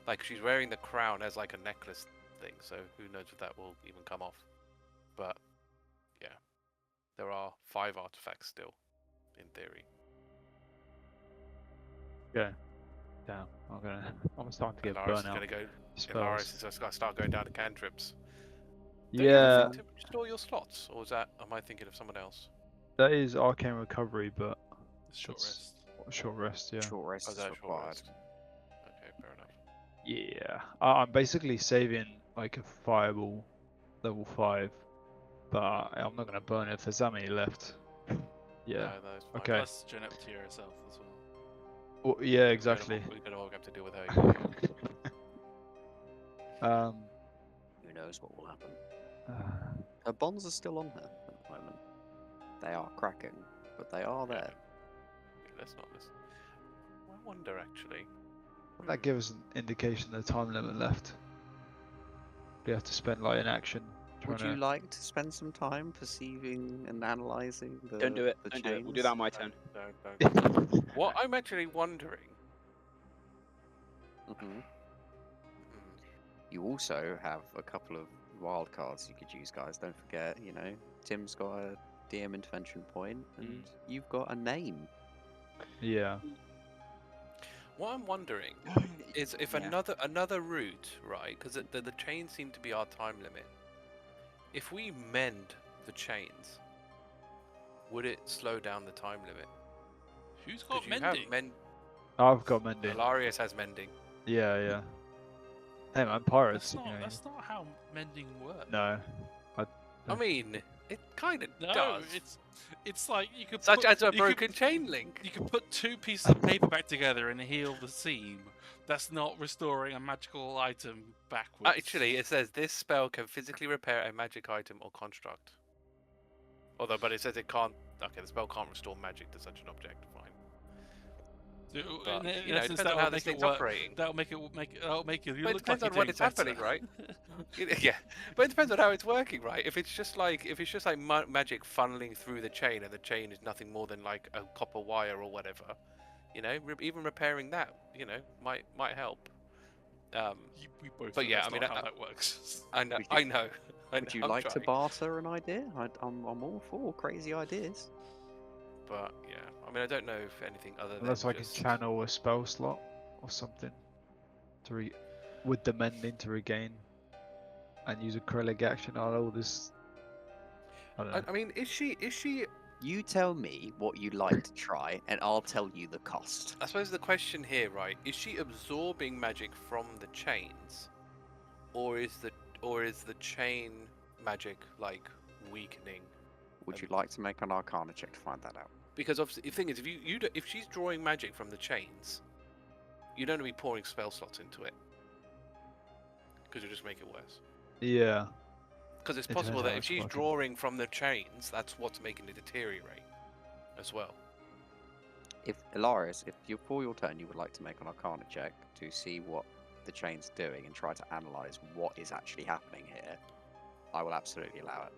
Like, she's wearing the crown as like a necklace thing, so who knows if that will even come off. But yeah, there are 5 artifacts still, in theory. Okay. Damn. I'm starting to get Alarias burnt is out. gonna go. Spells. Alarias is just gonna start going down to cantrips. Don't you Yeah, have to restore your slots, or am I thinking of someone else? that is arcane recovery, but Short That's- rest. short rest. Yeah. Short rest Oh, is that's short required. rest. Okay, fair enough. Yeah. I'm basically saving like a fireball, level 5, but I'm not gonna burn it if there's that many left. Yeah. No, that's fine. Okay. Plus Joaneptia herself as well. Well, yeah, exactly. We're gonna all have to deal with her. Who knows what will happen? uh, Her bonds are still on her at the moment. They are cracking, but they are there. Let's not listen. I wonder actually. that gives us an indication of the time limit left. We have to spend like an action. Would trying you to- like to spend some time perceiving and analysing the Don't do it. the Don't do it. We'll do chains? that on my turn. Don't. What I'm actually wondering. Mhm. You also have a couple of wild cards you could use, guys. Don't forget, Tim's got a DM intervention point, and you've got a name. Yeah. What I'm wondering is if Yeah. another route, right? Because the chains seem to be our time limit. If we mend the chains, would it slow down the time limit? Who's 'Cause got you mending? have I've got mending. Alarias has mending. Yeah. Hey man, pirates. That's not how mending works. No. I mean, It kind of No, does. it's like you could Such put, as a you could- broken chain link. You can put two pieces of paper back together and heal the seam. That's not restoring a magical item backwards. Actually, it says this spell can physically repair a magic item or construct. But it says it can't. Okay, the spell can't restore magic to such an object. Fine. So, But, in you know, it essence, depends on that'll how make this it thing's work. operating. That'll make it you But it look depends like on you're when doing it's better. happening, right? Yeah, but it depends on how it's working, right? If it's just like magic funneling through the chain, and the chain is nothing more than like a copper wire or whatever, you know, even repairing that, you know, might help. We both But know yeah, that's I mean, not how that works. I know, Would I know. Would you I'm like to trying. barter an idea? I'm all for crazy ideas. But yeah, I mean, I don't know if anything other than Unless I can just... channel a spell slot or something to with the mending to regain and use a Cleric action on all this. I don't know. I mean, is she? You tell me what you'd like to try, and I'll tell you the cost. I suppose the question here, right? Is she absorbing magic from the chains, or is the chain magic like weakening? Would you like to make an Arcana check to find that out? Because obviously, the thing is, if she's drawing magic from the chains, you don't want to be pouring spell slots into it, because you'll just make it worse. Yeah. Because it's It possible depends that how if it's she's working. drawing from the chains, that's what's making it deteriorate, as well. If Alarias, for your turn you would like to make an Arcana check to see what the chain's doing and try to analyze what is actually happening here, I will absolutely allow it.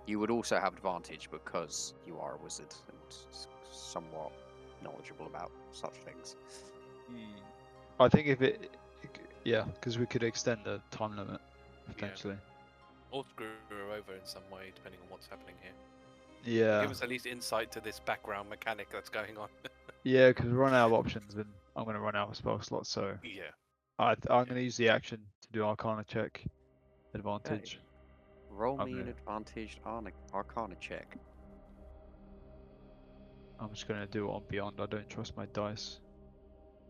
You would also have advantage because you are a wizard and somewhat knowledgeable about such things. I think yeah, because we could extend the time limit potentially. Or screw her over in some way, depending on what's happening here. Yeah. Give us at least insight to this background mechanic that's going on. Yeah, because we run out of options, and I'm going to run out of spell slots, so Yeah. I'm going to use the action to do Arcana check advantage. Roll I'm me an gonna- advantaged Arcana check. I'm just going to do it on Beyond. I don't trust my dice.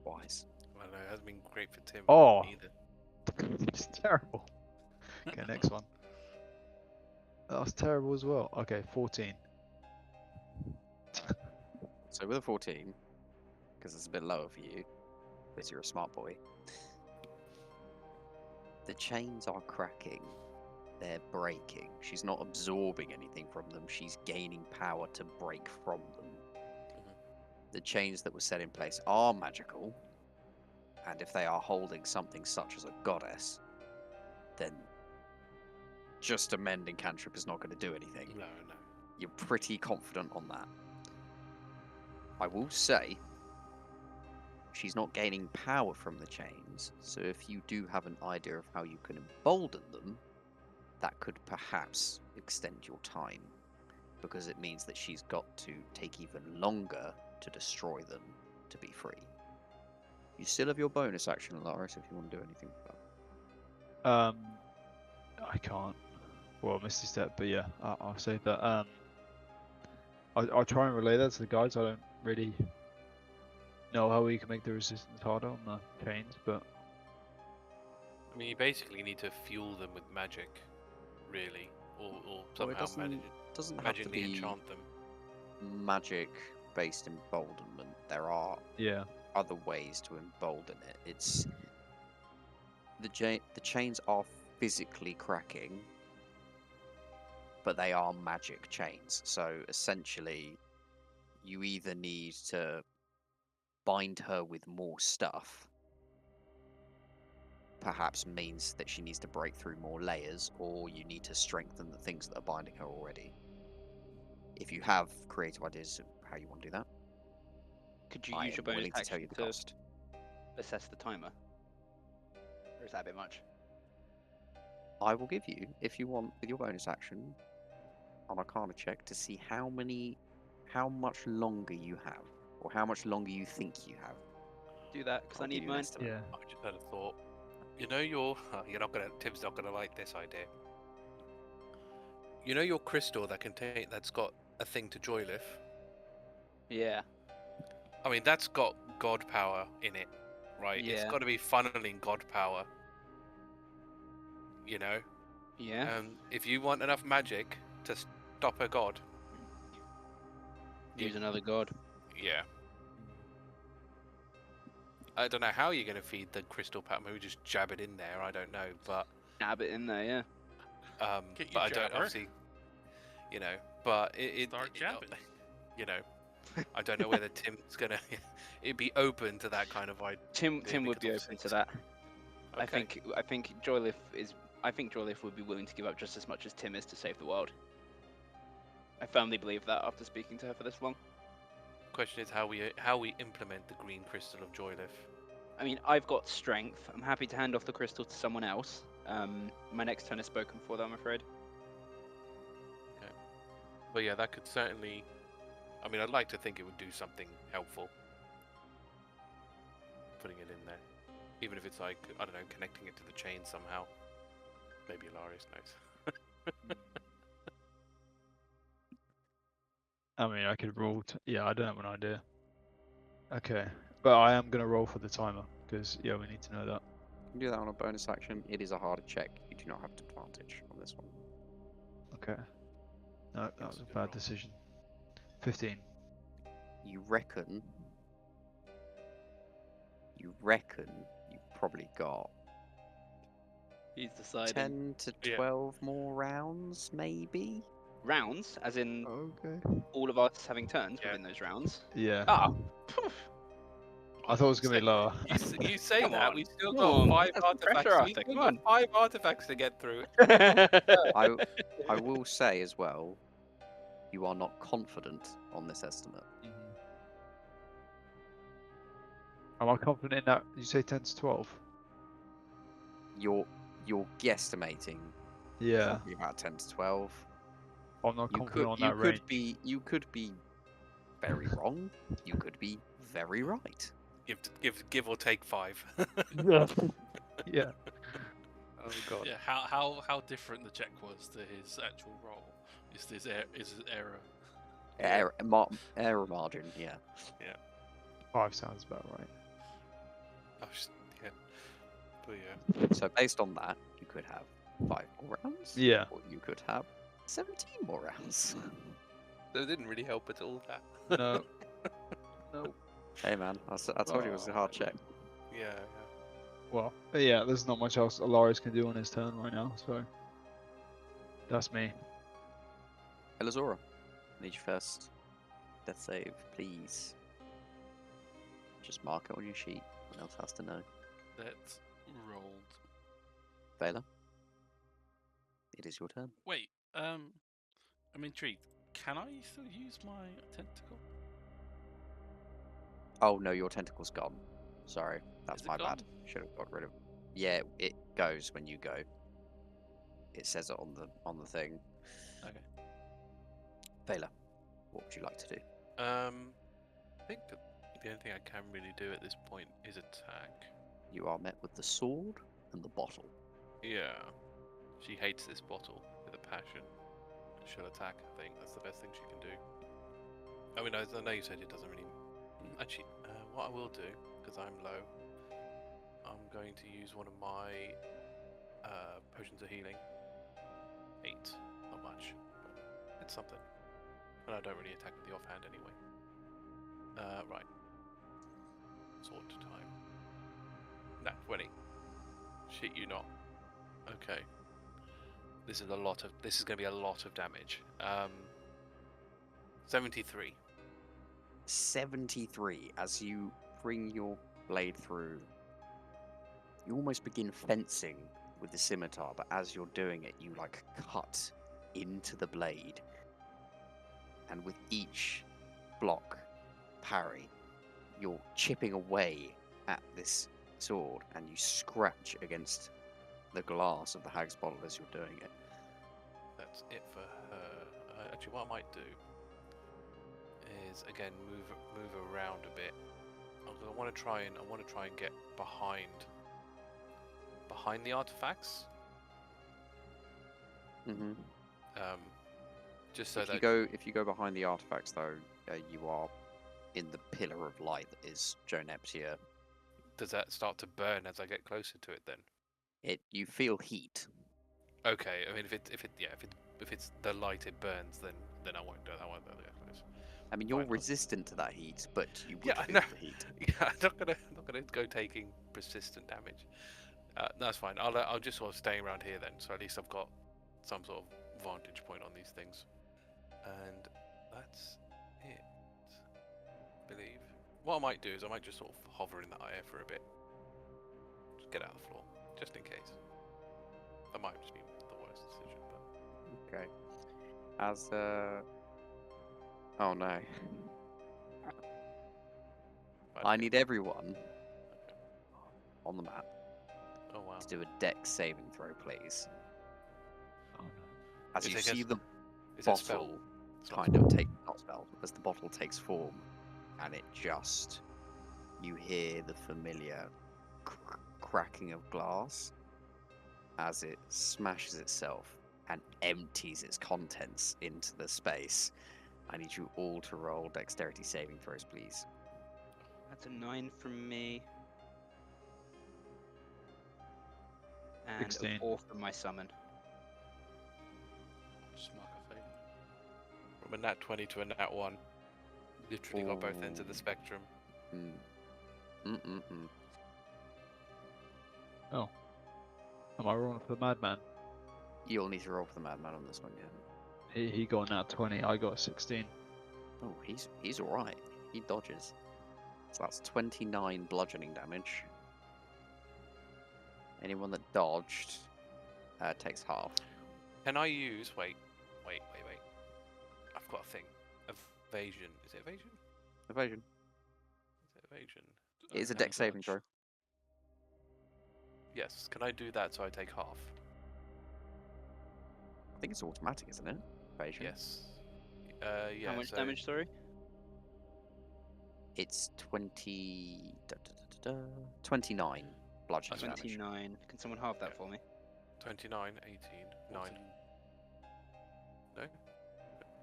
Wise. I don't know, it hasn't been great for Tim Oh. either. It's terrible. Okay, next one. That was terrible as well. Okay, 14. So with a 14, because it's a bit lower for you, because you're a smart boy, the chains are cracking. They're breaking. She's not absorbing anything from them. She's gaining power to break from them. The chains that were set in place are magical, and if they are holding something such as a goddess, then just amending Cantrip is not going to do anything. No. You're pretty confident on that. I will say, she's not gaining power from the chains, so if you do have an idea of how you can embolden them, that could perhaps extend your time, because it means that she's got to take even longer to destroy them to be free. You still have your bonus action, Alarias, if you want to do anything with that. I can't. Well, Misty Step, but yeah, I'll save that. I'll try and relay that to the guys. I don't really know how we can make the resistance harder on the chains, but I mean, you basically need to fuel them with magic, really, or Well, it somehow doesn't have to magically be enchant them. magic-based emboldenment. There are yeah. other ways to embolden it. It's the chains are physically cracking, but they are magic chains. So essentially, you either need to bind her with more stuff, perhaps means that she needs to break through more layers, or you need to strengthen the things that are binding her already. If you have creative ideas of how you want to do that, Could you I use your am bonus willing to tell action you the to cost. assess the timer? Or is that a bit much? I will give you, if you want, with your bonus action, an Arcana check to see how much longer you have, or how much longer you think you have. Do that, because I I'll give need you an mine. estimate. Yeah. I just had a thought. You know Tim's not gonna like this idea. You know your crystal that's got a thing to joylift? Yeah. I mean, that's got god power in it, right? It's Yeah. got to be funneling god power. You know? Yeah. If you want enough magic to stop her god. Use another god. Yeah. I don't know how you're going to feed the crystal powder. Maybe just jab it in there. I don't know, but Dab it in there, yeah. Get but your I don't jabber. obviously, But Start jabbing. I don't know whether Tim's gonna. It'd be open to that kind of idea. Tim would be because open to obviously that. Okay. I think Joylif would be willing to give up just as much as Tim is to save the world. I firmly believe that after speaking to her for this long. Question is how we implement the green crystal of Joylif. I mean, I've got strength. I'm happy to hand off the crystal to someone else. My next turn is spoken for, though, I'm afraid. But yeah, that could certainly. I mean, I'd like to think it would do something helpful. Putting it in there, even if it's like I don't know, connecting it to the chain somehow. Maybe Alarias knows. I mean, I could roll. Yeah, I don't have an idea. Okay, but I am gonna roll for the timer because yeah, we need to know that. You can do that on a bonus action. It is a harder check. You do not have advantage on this one. Okay. No, that Yes, was a good bad roll. decision. 15. You reckon you've probably got He's deciding. 10 to Yeah. 12 more rounds, maybe? Rounds, as in Okay. all of us having turns Yeah. within those rounds. Yeah. Ah, I thought it was gonna be Say- lower. You say Come that on, we still come got on, 5 that's some pressure, artifacts. Arthur, We've come got 5 artifacts to get through. I will say as well, you are not confident on this estimate. Am I confident in that? You say 10 to 12? You're guesstimating Yeah. probably about 10 to 12. I'm not You confident on could that range. you could be very wrong. You could be very right. Give or take 5. Yeah. Oh god. Yeah, how different the check was to his actual roll. Is his error? Error margin, yeah. 5 sounds about right. Yeah. But yeah. So based on that, you could have 5 more rounds. Yeah. Or you could have 17 more rounds. That didn't really help at all. That. No. No. Hey man, I told you it was a hard check. Yeah. Well, yeah, there's not much else Alarias can do on his turn right now, so that's me. Elizora, need your first death save, please. Just mark it on your sheet. No one else has to know. That rolled. Vaela, it is your turn. Wait, I'm intrigued. Can I still use my tentacle? Oh no, your tentacle's gone. Sorry, that's Is it my gone? bad. Should have got rid of. Yeah, it goes when you go. It says it on the thing. Okay. Vaela, what would you like to do? I think that the only thing I can really do at this point is attack. You are met with the sword and the bottle. Yeah. She hates this bottle with a passion. She'll attack, I think. That's the best thing she can do. I mean, I know you said it doesn't really... Actually, what I will do, because I'm low, I'm going to use one of my potions of healing. 8. Not much, but it's something. And I don't really attack with the offhand anyway. Right. Sword time. Nat 20. Shit you not. Okay. This is going to be a lot of damage. 73. 73. As you bring your blade through, you almost begin fencing with the scimitar, but as you're doing it, you like cut into the blade, and with each block parry, you're chipping away at this sword, and you scratch against the glass of the hag's bottle as you're doing it. That's it for her. Actually, what I might do is again move around a bit. I want to try and get behind the artifacts. Mm-hmm. Just so If that you go behind the artifacts, though, you are in the pillar of light that is Joaneptia. does that start to burn as I get closer to it then? You feel heat. Okay, I mean if it's if it's the light it burns, then I won't do that. I won't do that. I mean, you're Fine, I'll- resistant to that heat, but you would Yeah, I feel know. the heat. Yeah, I'm not gonna go taking persistent damage. That's fine. I'll just sort of stay around here then, so at least I've got some sort of vantage point on these things. And that's it, I believe. What I might do is I might just sort of hover in that area for a bit. Just get out of the floor, just in case. That might just be the worst decision, but Okay. As oh no. I need everyone on the map Oh wow. to do a dex saving throw, please. Oh, no. As Is you it see against- the Is it a spell? bottle It's not kind of take not spell, as the bottle takes form, and it just you hear the familiar cracking of glass as it smashes itself and empties its contents into the space. I need you all to roll dexterity saving throws, please. That's a 9 from me. And 16. a 4 from my summon. Just mark a failure. From a nat 20 to a nat 1. Literally got both ends of the Ooh. spectrum. Oh. Am I rolling for the madman? You'll need to roll for the madman on this one, yeah. He got nat 20. I got 16. Oh, he's all right. He dodges. So that's 29 bludgeoning damage. Anyone that dodged takes half. Can I use... Wait. I've got a thing. Evasion. Is it evasion? Evasion. Is it evasion? It is a Can I dex saving dodge? throw. Yes. Can I do that so I take half? I think it's automatic, isn't it? Evasion. Yes. Yeah, How much so damage, sorry? It's 29 bludgeoning damage. 29. Can someone halve that Okay. for me? 29, 18, 9. 14.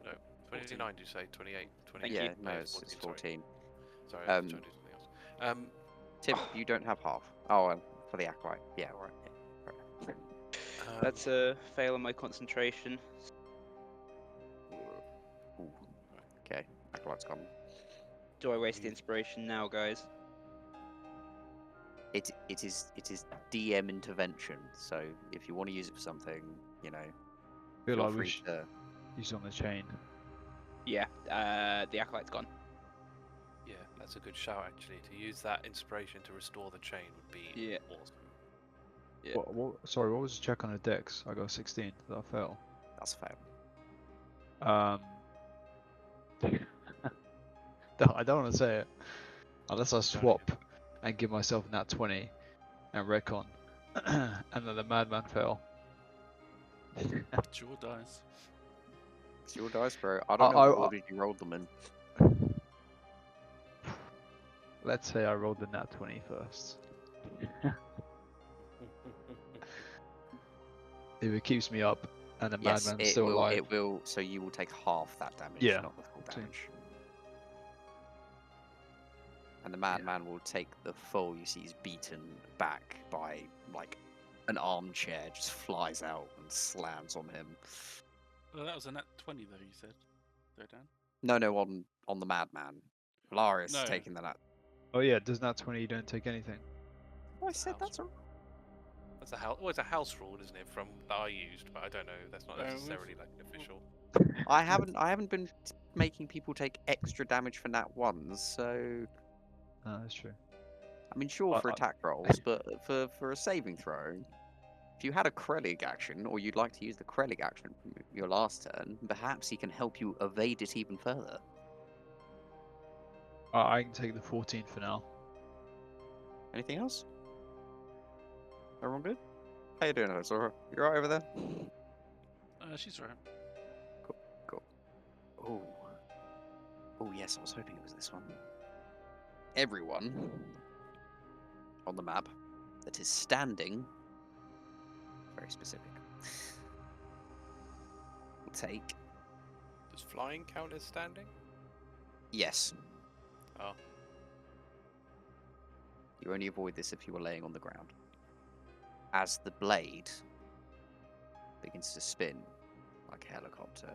No. 29, did you say? 28, 28. Thank Yeah, you. no, it's 14. Sorry, I was Um, trying to do something else. Tim, you don't have half. Oh, for the acolyte. Yeah, right. Yeah, right. That's a fail on my concentration. Ooh. Okay, acolyte's gone. Do I waste the Easy. inspiration now, guys? It is DM intervention. So if you want to use it for something, you know, Feel feel like we free should to. use on the chain. Yeah, the acolyte's gone. Yeah, that's a good shout actually. To use that inspiration to restore the chain would be Yeah. awesome. Yeah. Sorry, what was the check on the dex? I got 16. Did I fail? That's fair. I don't want to say it unless I swap and give myself nat 20 and recon, and then the madman fell. It's your dice. It's your dice, bro. I don't know what I- order you rolled them in. Let's say I rolled the nat 20 first. If it keeps me up and the Yes, madman's it still will. alive. It will. So you will take half that damage, Yeah, not the full so- damage. And the madman will take the full. You see, he's beaten back by like an armchair, just flies out and slams on him. Well, that was a nat 20 though, you said. Go down. No, on the madman. Alarias No. is taking the nat. Oh yeah, does nat 20 you don't take anything? Oh, I It's a said house that's a. rule. That's a house. Well, it's a house rule, isn't it? From that I used, but I don't know. That's not we've- necessarily like an official. I haven't been making people take extra damage for nat ones, so No, that's true. I mean, sure for I- attack rolls, but for a saving throw, if you had a Cleric action, or you'd like to use the Cleric action from your last turn, perhaps he can help you evade it even further. I can take the 14 for now. Anything else? Everyone good? How you doing, Elizora? You alright over there? She's right. Oh. Oh yes, I was hoping it was this one. Everyone on the map that is standing, very specific, will take, Does flying count as standing? yes, Oh, you only avoid this if you were laying on the ground. As the blade begins to spin, like a helicopter.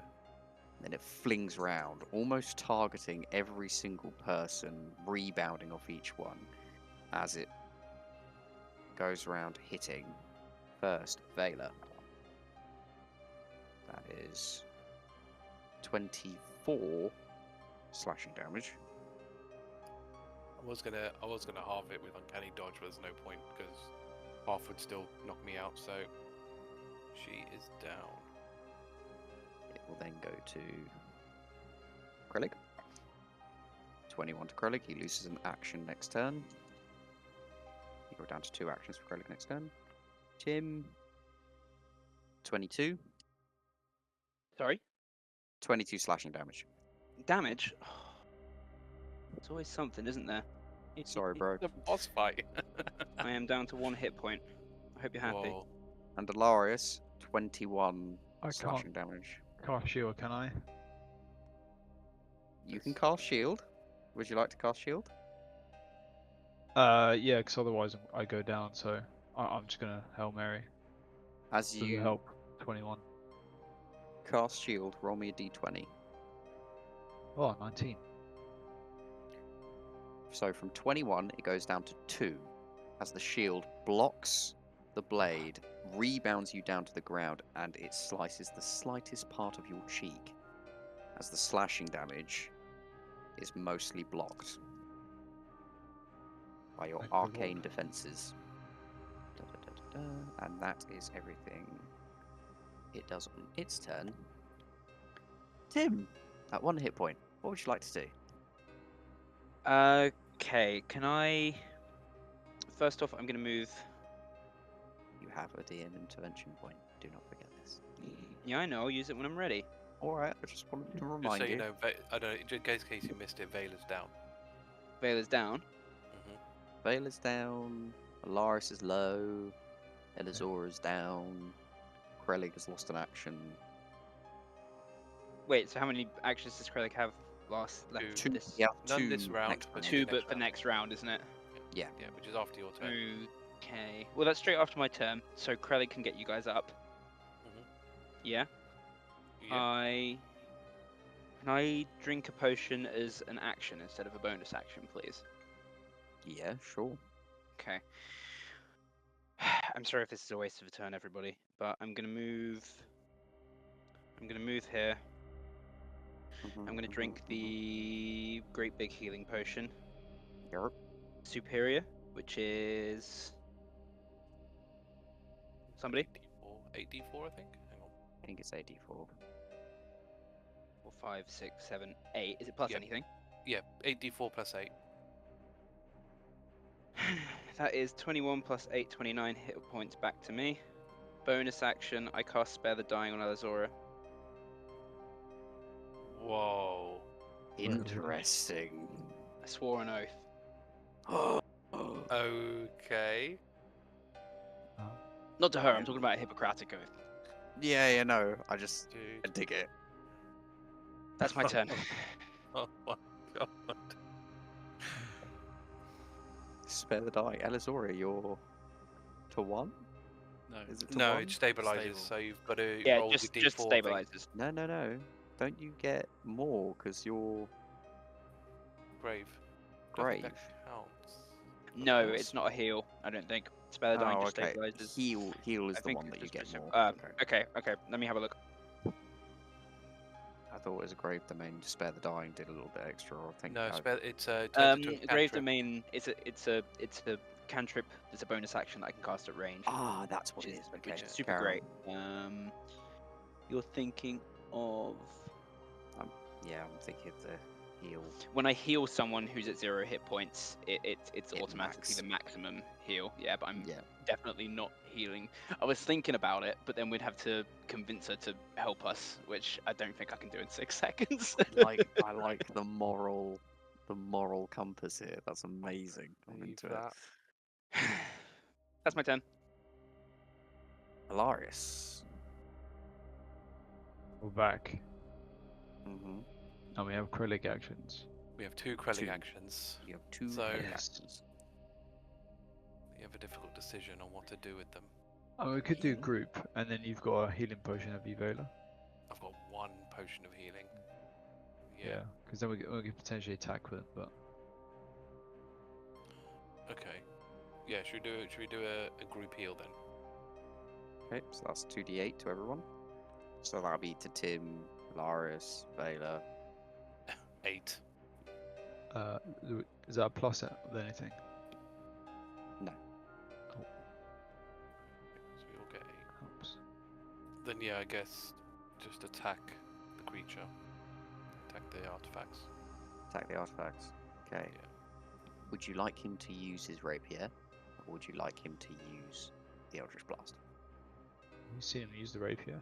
Then it flings round, almost targeting every single person, rebounding off each one as it goes around, hitting first Vaela. That is 24 slashing damage. I was gonna halve it with uncanny dodge, but there's no point because half would still knock me out. So she is down. It will then go to Cleric. 21 to Cleric. He loses an action next turn. You go down to 2 actions for Cleric next turn. Tim. 22. Sorry? 22 slashing damage. Damage? It's always something, isn't there? Sorry, bro. The boss fight. I am down to 1 hit point. I hope you're happy. Whoa. And Alarias, 21 I slashing damage. Cast shield, can I? You can cast shield. Would you like to cast shield? Yeah, because otherwise I go down. So I'm just gonna Hail Mary. As Does it you help? 21. cast shield, roll me a d20. Oh, 19. So from 21, it goes down to 2, as the shield blocks the blade, rebounds you down to the ground, and it slices the slightest part of your cheek, as the slashing damage is mostly blocked by your Thank the Lord. arcane defenses. And that is everything it does on its turn. Tim, at 1 hit point, what would you like to do? Okay, can I... First off, I'm going to move... You have a DM intervention point. Do not forget this. Yeah, I know, I'll use it when I'm ready. Alright, I just wanted to Just remind so you you. know, I don't know, in case you missed it, Vaela's down. Vaela's down. Vaela's down, Alarias is low, Elizora's down, Cleric has lost an action. Wait, so how many actions does Cleric have left Two, this? yeah, None 2 this round, next but turn. 2, next but for round. next round, isn't it? Yeah. Yeah, which is after your turn. Okay. Well, that's straight after my turn, so Cleric can get you guys up. Yeah? Yeah. Can I drink a potion as an action instead of a bonus action, please? Yeah, sure. Okay. I'm sorry if this is a waste of a turn, everybody, but I'm gonna move. I'm gonna move here. I'm gonna drink the great big healing potion, Yerp. superior, which is somebody 8d4, I think. Hang on. I think it's 84. 4, 5, 6, 7, 8. Is it plus Yep. anything? Yeah, 8d4 plus 8. That is 21 plus 8, 29 hit points back to me. Bonus action, I cast Spare the Dying on Elizora. Whoa. Interesting. I swore an oath. Okay. Not to her, I'm talking about a Hippocratic oath. Yeah, no, I Dude. dig it. That's my turn. Oh my god. Spare the die. Elizora, you're to 1? No. Is it to No, 1? it stabilizes, Stable. so you've got to Yeah, roll just the d4 thing. stabilizes. No. Don't you get more because you're Grave. Don't think grave? that counts. No, course. it's not a heal, I don't think. Spare the Dying just okay. stabilizes. Heal is I the think one that you it's get just a- more. Okay. Okay, let me have a look. I thought it was a grave domain. Spare the dying did a little bit extra. I think. No, it's a Grave Domain, it's a cantrip. It's a bonus action that I can cast at range. Ah, that's what it is. Okay. Which is super carry great. You're thinking of on. Yeah, I'm thinking of the heal. when I heal someone who's at 0 hit points, it's It automatically max. the maximum heal. Yeah, but I'm Yeah. definitely not healing. I was thinking about it, but then we'd have to convince her to help us, which I don't think I can do in 6 seconds. I like the moral compass here. That's amazing. I'm Leave into that. That's my turn. it. Alarias. We're back. Mm-hmm. And we have Cleric actions. We have 2 Crescent 2. actions. You have 2 So- cleric Yes. actions. You have a difficult decision on what to do with them. Oh, we could do group, and then you've got a healing potion of Vaela. potion of healing. Yeah, because then we could potentially attack with it, but Okay. Yeah, should we do a group heal then? Okay, so that's 2d8 to everyone. So that'll be to Tim, Alarias, Vaela. 8. is that a plus with anything? No. Cool. So we all get 8. Helps. Then yeah, I guess just attack the creature. Attack the artifacts. Attack the artifacts. Okay. Yeah. Would you like him to use his rapier, or would you like him to use the Eldritch Blast? You see him use the rapier.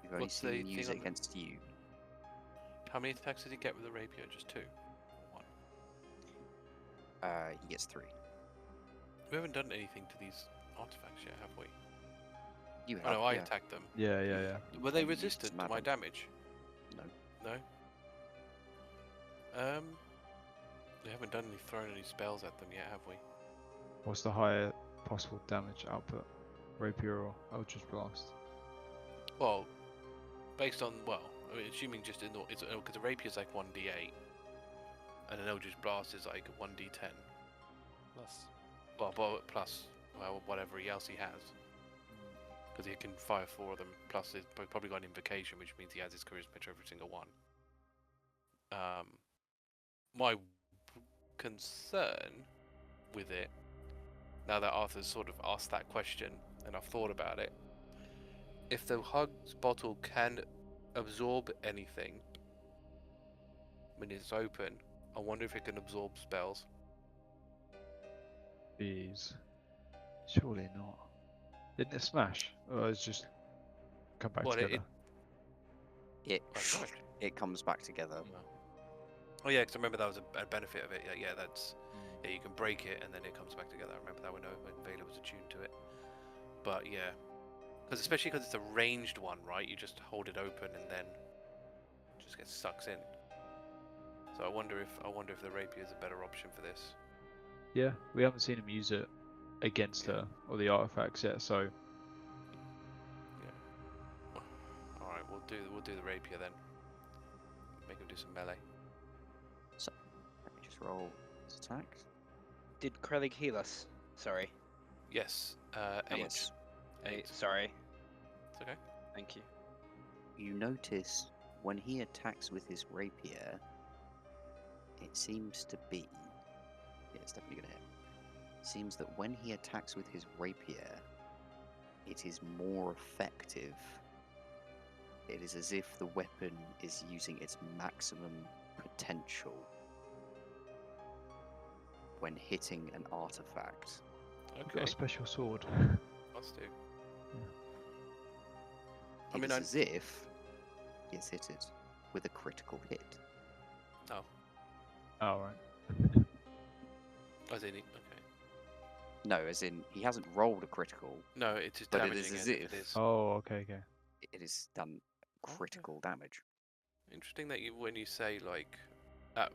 You've only What's seen the him use thing it on the- against you. How many attacks did he get with the rapier? Just 2? 1? He gets 3. We haven't done anything to these artifacts yet, have we? You Oh have, no, I yeah. attacked them. Yeah. Were they And you used resistant to my madam. damage? No. No? We haven't thrown any spells at them yet, have we? What's the higher possible damage output? Rapier or Eldritch Blast? Well, based on, I mean, assuming just it's because a rapier is like 1d8, and an Eldritch Blast is like 1d10. Plus. Well, plus, whatever else he has. Because he can fire 4 of them, plus he's probably got an invocation, which means he has his charisma to every single one. My concern with it, now that Arthur's sort of asked that question, and I've thought about it, if the Hug's bottle can absorb anything when it's open, I wonder if it can absorb spells. Jeez. Surely not. Didn't it smash? Or it's just come back Well, together? It comes back together. Oh yeah, because I remember that was a benefit of it. Yeah, that's you can break it and then it comes back together. I remember that when Vaela was attuned to it. But yeah, especially because it's a ranged one, right? You just hold it open and then it just gets sucked in. So I wonder if the rapier is a better option for this. Yeah, we haven't seen him use it against her or the artifacts yet, so Yeah. All right, we'll do the rapier then. Make him do some melee. Let me just roll his attack. Did Cleric heal us? Sorry. Yes. 8. Yes. 8. Sorry. It's okay. Thank you. You notice when he attacks with his rapier, it seems to be. Yeah, it's definitely gonna hit. It seems that when he attacks with his rapier, it is more effective. It is as if the weapon is using its maximum potential when hitting an artifact. we've got Okay. a special sword. Must do. I It mean, is as if he has hit it with a critical hit. Oh, Oh, right. as in it. Okay. No, as in he hasn't rolled a critical. No, it's just But it damaging is as it if- is. Oh, okay. It is done critical damage. Interesting that when you say like that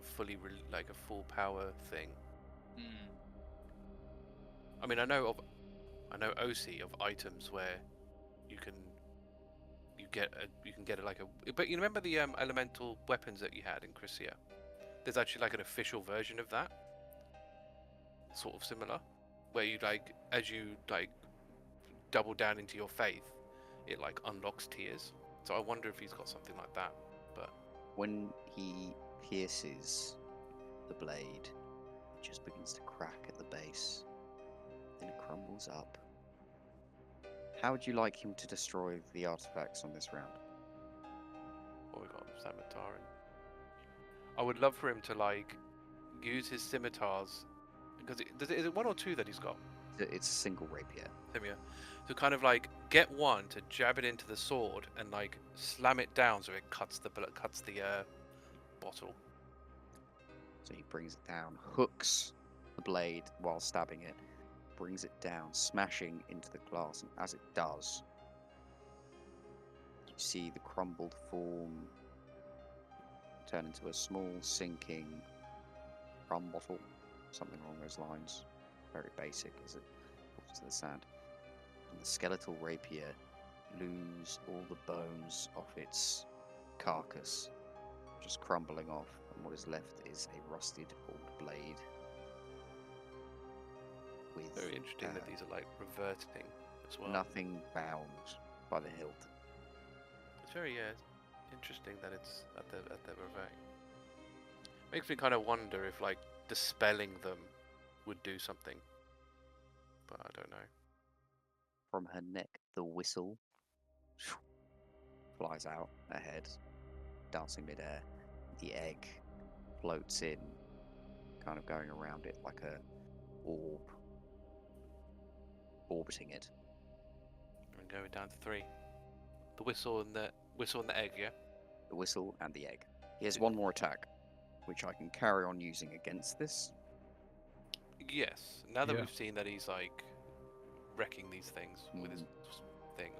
like a full power thing. I mean, I know OC of items where you can get like a. But you remember the elemental weapons that you had in Crescent? There's actually like an official version of that, sort of similar, where you like as you like double down into your faith, it like unlocks tiers. So I wonder if he's got something like that. But When he pierces the blade, it just begins to crack at the base. Then it crumbles up. How would you like him to destroy the artifacts on this round? what we got, Scimitar, and I would love for him to like use his scimitars because is it 1 or 2 that he's got? It's a single rapier. Him, to kind of like get one to jab it into the sword and like slam it down so it cuts the bottle. So he brings it down, hooks the blade while stabbing it, brings it down, smashing into the glass, and as it does, you see the crumbled form turn into a small, sinking rum bottle, something along those lines. Very basic as it falls to the sand. And the skeletal rapier lose all the bones off its carcass, just crumbling off, and what is left is a rusted old blade. With Very interesting that these are like reverting as well. nothing bound by the hilt. It's very interesting that it's at the reverting. Makes me kind of wonder if like dispelling them would do something, but I don't know. From her neck, the whistle flies out ahead, dancing midair. The egg floats in, kind of going around it like a orb, orbiting it. And going down to 3. The whistle and the egg, yeah. The whistle and the egg. He has one more attack, which I can carry on using against this. Yes. Now that Yeah. we've seen that he's like wrecking these things with his thing.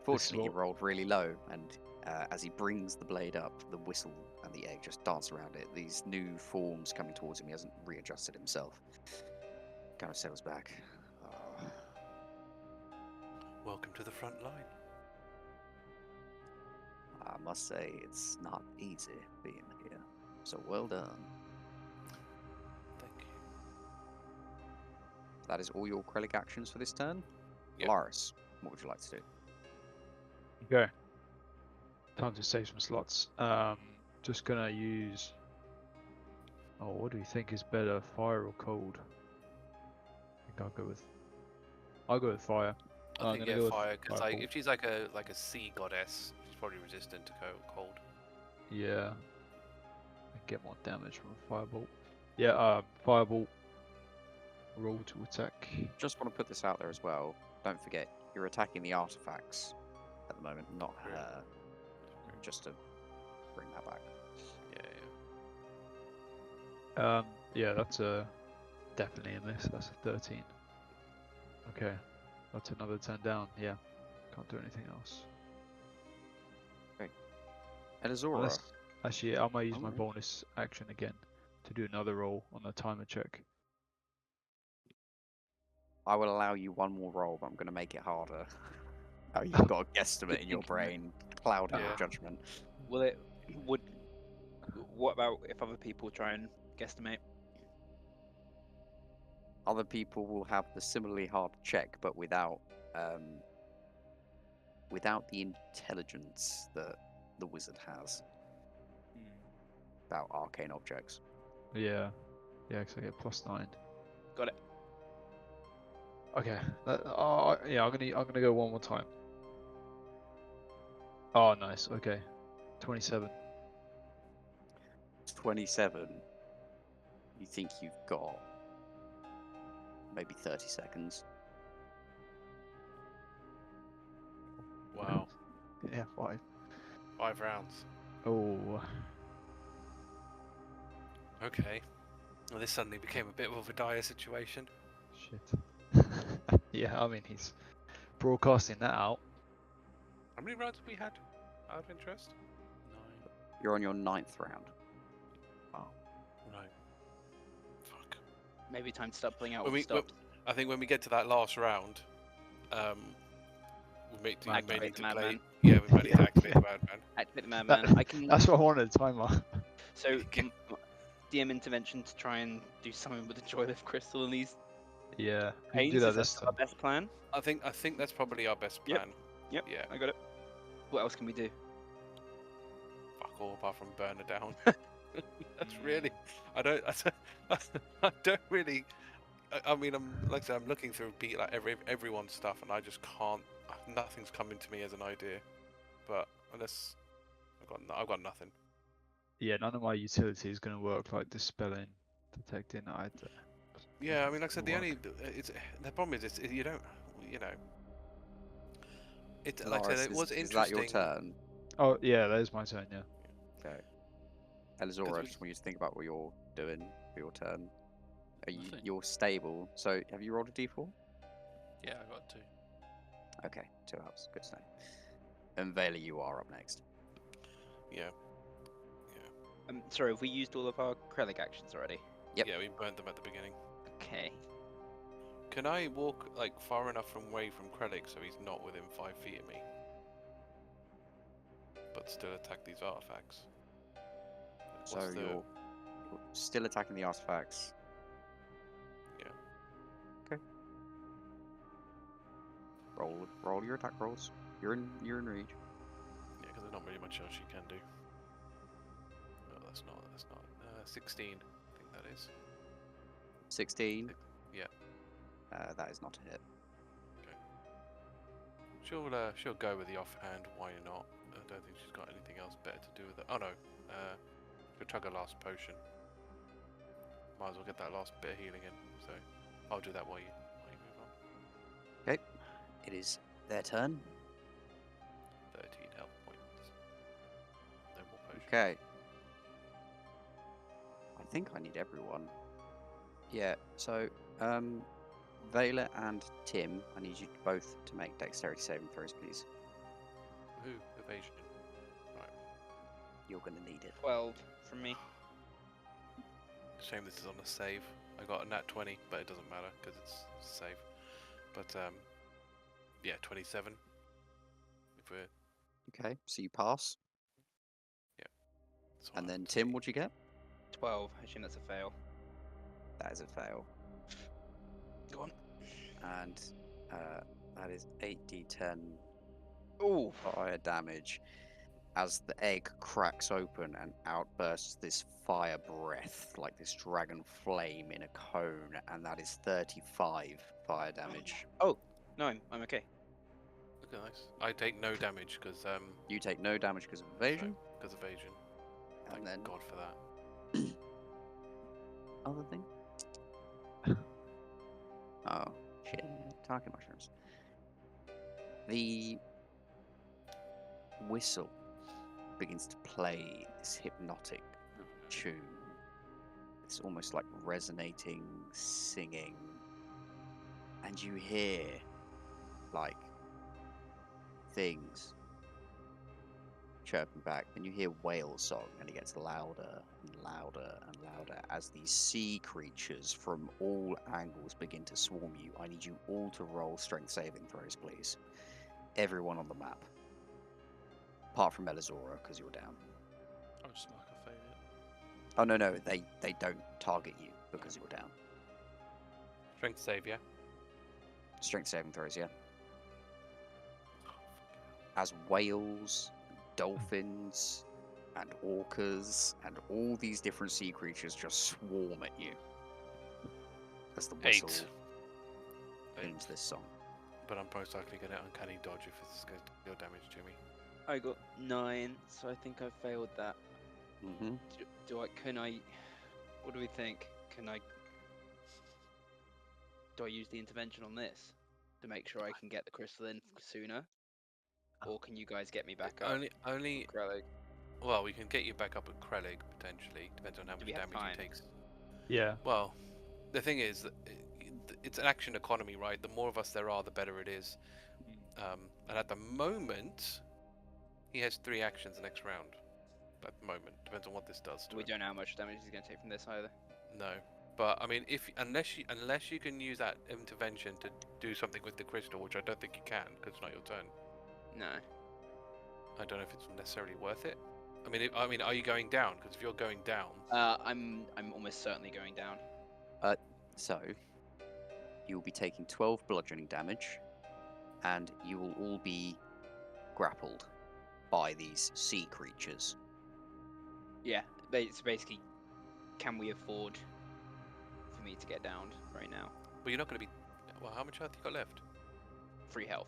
Fortunately, he will- rolled really low, and as he brings the blade up, the whistle and the egg just dance around it. These new forms coming towards him. He hasn't readjusted himself. Kind of settles back. Welcome to the front line. I must say, it's not easy being here. So well done. Thank you. That is all your Cleric actions for this turn. Yep. Alarias, what would you like to do? Okay. Time to save some slots. Just gonna use. Oh, what do you think is better, fire or cold? I think I'll go with fire. I I'm think gonna go with fire, because like firebolt. if she's like a sea goddess, she's probably resistant to cold. Yeah. I get more damage from a firebolt. Yeah. Firebolt. Roll to attack. Just want to put this out there as well. Don't forget, you're attacking the artifacts at the moment, not Really? her. Just to bring that back. Yeah. Yeah, that's definitely a miss. That's a 13. Okay, that's another 10 down. Yeah, can't do anything else. Elizora, Unless, actually, I might use my Oh. bonus action again to do another roll on the timer check. I will allow you one more roll, but I'm going to make it harder. Oh, you've got a guesstimate in your brain, clouding your Yeah. judgment. Will it? What about if other people try and guesstimate? Other people will have the similarly hard check, but without the intelligence that the wizard has about arcane objects. Yeah, because I get +9. Got it. Okay, yeah, I'm gonna go one more time. Oh, nice. Okay, 27. 27. You think you've got maybe 30 seconds. Wow. Yeah, 5. 5 rounds. Oh, Okay. Well, this suddenly became a bit of a dire situation. shit. Yeah, I mean he's broadcasting that out. How many rounds have we had? Out of interest? 9. You're on your 9th round. Right. Fuck. Maybe time to start pulling out When all the we- stops. I think when we get to that last round, we may Activate need the to madman. play. Yeah, we might need to activate the madman. Activate the That- madman. I can. That's what I wanted, timer. So Okay. DM intervention to try and do something with the joyless crystal and these Yeah, we can pains. do that Is that this still our time. best plan? I think that's probably our best Yep. plan. Yep. Yeah. I got it. What else can we do? Fuck all apart from burn her down. That's really. I don't really. I mean, like I said, I'm looking through like everyone's stuff, and I just can't. Nothing's coming to me as an idea. But unless I've got nothing. Yeah, none of my utility is going to work, like dispelling, detecting. Yeah, I mean, like I said, the Work. only the problem is you don't, you know. It like I Alarias, said, it was is that interesting. your turn? Oh yeah, that is my turn. Yeah. Okay. Elizora, I we- just want you to think about what you're doing for your turn. Nothing. You're stable, so have you rolled a d4? Yeah, I got 2. Okay, 2 ups. Good to know. And Vaela, you are up next. Yeah, Sorry, have we used all of our Cleric actions already? Yep. yeah, we burned them at the beginning. Okay. Can I walk like far enough away from Cleric so he's not within 5 feet of me, but still attack these artifacts? So What's the- you're still attacking the artifacts. Yeah. Okay. Roll your attack rolls. You're in reach. Yeah, because there's not really much else you can do. No, that's not. 16. I think that is. 16. Yeah. That is not a hit. She'll go with the offhand. Why not? I don't think she's got anything else better to do with it. Oh no. She'll tug her last potion. Might as well get that last bit of healing in. So I'll do that while you move on. Okay. It is their turn. 13 health points. No more potions. Okay. I think I need everyone. Yeah, so, Vaela and Tim, I need you both to make dexterity saving throws, please. Woohoo, evasion. You're going to need it. 12 from me. Shame this is on a save. I got a nat 20, but it doesn't matter because it's a save. But yeah, 27. If we're Okay, so you pass. that's And what then I'm Tim, seeing. what'd you get? 12. I assume that's a fail. That is a fail. Go on. And that is 8d10 Ooh. fire damage as the egg cracks open and outbursts this fire breath, like this dragon flame in a cone, and that is 35 fire damage. Oh, no, I'm okay. Okay, nice. I take no damage because You take no damage because of evasion, because evasion. and Thank then God for that. other thing. Oh shit! Target mushrooms. The whistle begins to play this hypnotic tune. It's almost like resonating, singing, and you hear like things chirping back. Then you hear whale song, and it gets louder and louder and louder as these sea creatures from all angles begin to swarm you. I need you all to roll strength saving throws, please. Everyone on the map, apart from Elizora, because you're down. I'll just mark a failure. Oh no, they don't target you because you're down. Strength save, yeah. Strength saving throws, yeah. As whales, dolphins, and orcas, and all these different sea creatures just swarm at you. As the whistle 8. tunes this song. But I'm most likely going to uncanny dodge if it's going to deal damage to me. I got 9, so I think I failed that. Mm-hmm. What do we think? Do I use the intervention on this to make sure I can get the crystal in sooner? Or can you guys get me back up? Only. Cleric? Well, we can get you back up at Cleric potentially. Depends on how Do much we have damage time? it takes. Yeah. Well, the thing is, that it's an action economy, right? The more of us there are, the better it is. And at the moment, he has 3 actions next round. At the moment, depends on what this does to We him. don't know how much damage he's going to take from this either. No, but I mean, unless you can use that intervention to do something with the crystal, which I don't think you can, because it's not your turn. No. I don't know if it's necessarily worth it. I mean, are you going down? Because if you're going down, I'm almost certainly going down. So, you will be taking 12 bludgeoning damage, and you will all be grappled by these sea creatures. Yeah, it's basically, can we afford for me to get downed right now? but you're not going to be. Well, how much health you got left? 3 health.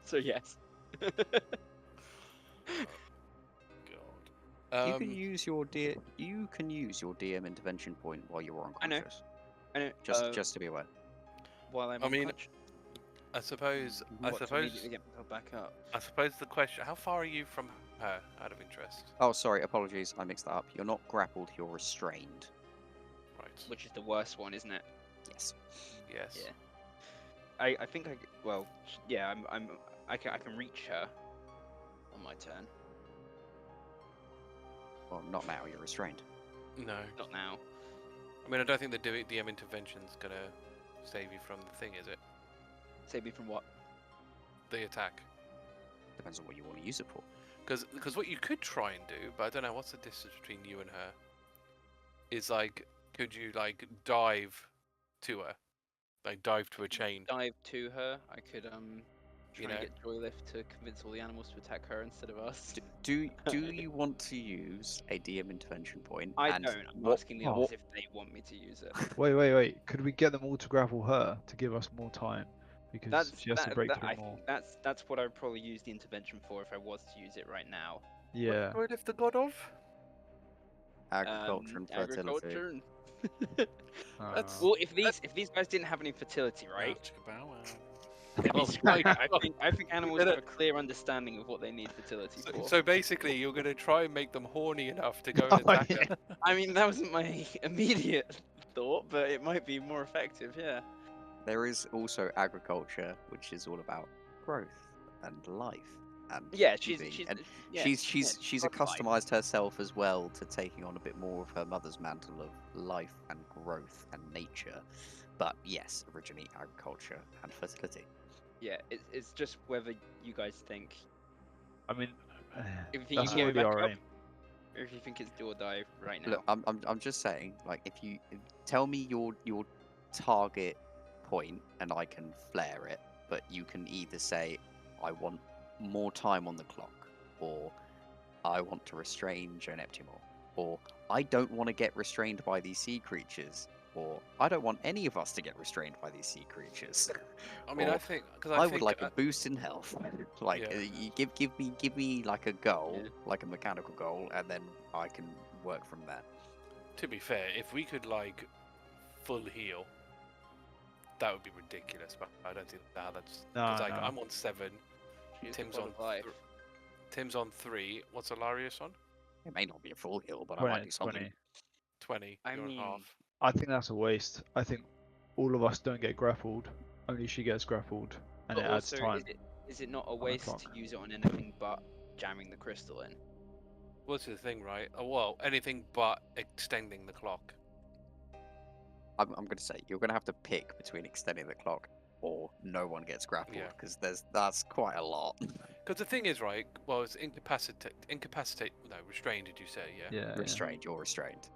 So yes. God. You can use your DM intervention point while you're I know. unconscious. I know. Just to be aware. While I'm I mean, unconscious, I suppose. to immediately get myself back up. I suppose the question: how far are you from her? Out of interest. Oh, sorry, apologies, I mixed that up. You're not grappled, you're restrained. Right. Which is the worst one, isn't it? Yes. Yes. Yeah. I think I can reach her on my turn. Well, not now, you're restrained. No. Not now. I mean, I don't think the DM intervention's gonna save you from the thing, is it? Save me from what? The attack. Depends on what you want to use it for. Because what you could try and do, but I don't know what's the distance between you and her. Is like, could you like dive to her, like dive to a chain? Dive to her. I could try You know. and get Joylift to convince all the animals to attack her instead of us. Do you want to use a DM intervention point? I and don't. I'm what- asking the others if they want me to use it. Wait. Could we get them all to grapple her to give us more time? Because she has to break through I more. think that's what I'd probably use the intervention for if I was to use it right now. Yeah. What if the god of? Agriculture and fertility. Agriculture and... That's- Well, if these guys didn't have any fertility, right? Bow wow. I think animals have a clear understanding of what they need fertility for. So basically, you're gonna try and make them horny enough to go and attack her. I mean, that wasn't my immediate thought, but it might be more effective. Yeah. There is also agriculture, which is all about growth and life and Yeah, she's giving, and yeah, she's not life. accustomed herself as well to taking on a bit more of her mother's mantle of life and growth and nature. But yes, originally agriculture and fertility. Yeah, it's just whether you guys think I mean, if you that's can get already back our up, aim. or if you think it's do or die right now. Look, I'm just saying, like, if you tell me your target point and I can flare it, but you can either say I want more time on the clock, or I want to restrain Joaneptia more, or I don't want to get restrained by these sea creatures, or I don't want any of us to get restrained by these sea creatures. I mean, Or I think because I think, would like a boost in health. Like, Yeah. you give me like a goal, Yeah. like a mechanical goal, and then I can work from there. to be fair, if we could like full heal, that would be ridiculous. But I don't think that's No, because like no. I'm on 7, Choose the Tim's god on of life. Tim's on 3. What's Alarias on? It may not be a full heal, but I might 20, do something. 20. 20. I You're on mean, half. I think that's a waste. I think all of us don't get grappled. Only she gets grappled, and But it adds also, time. is it not a the waste to clock. use it on anything but jamming the crystal in? What's the thing, right? Oh, well, anything but extending the clock. I'm going to say you're going to have to pick between extending the clock or no one gets grappled, Yeah. because that's quite a lot. Because the thing is, right? Well, it's incapacitate. No, restrained. Did you say? Yeah. Yeah. Restrained, you're restrained.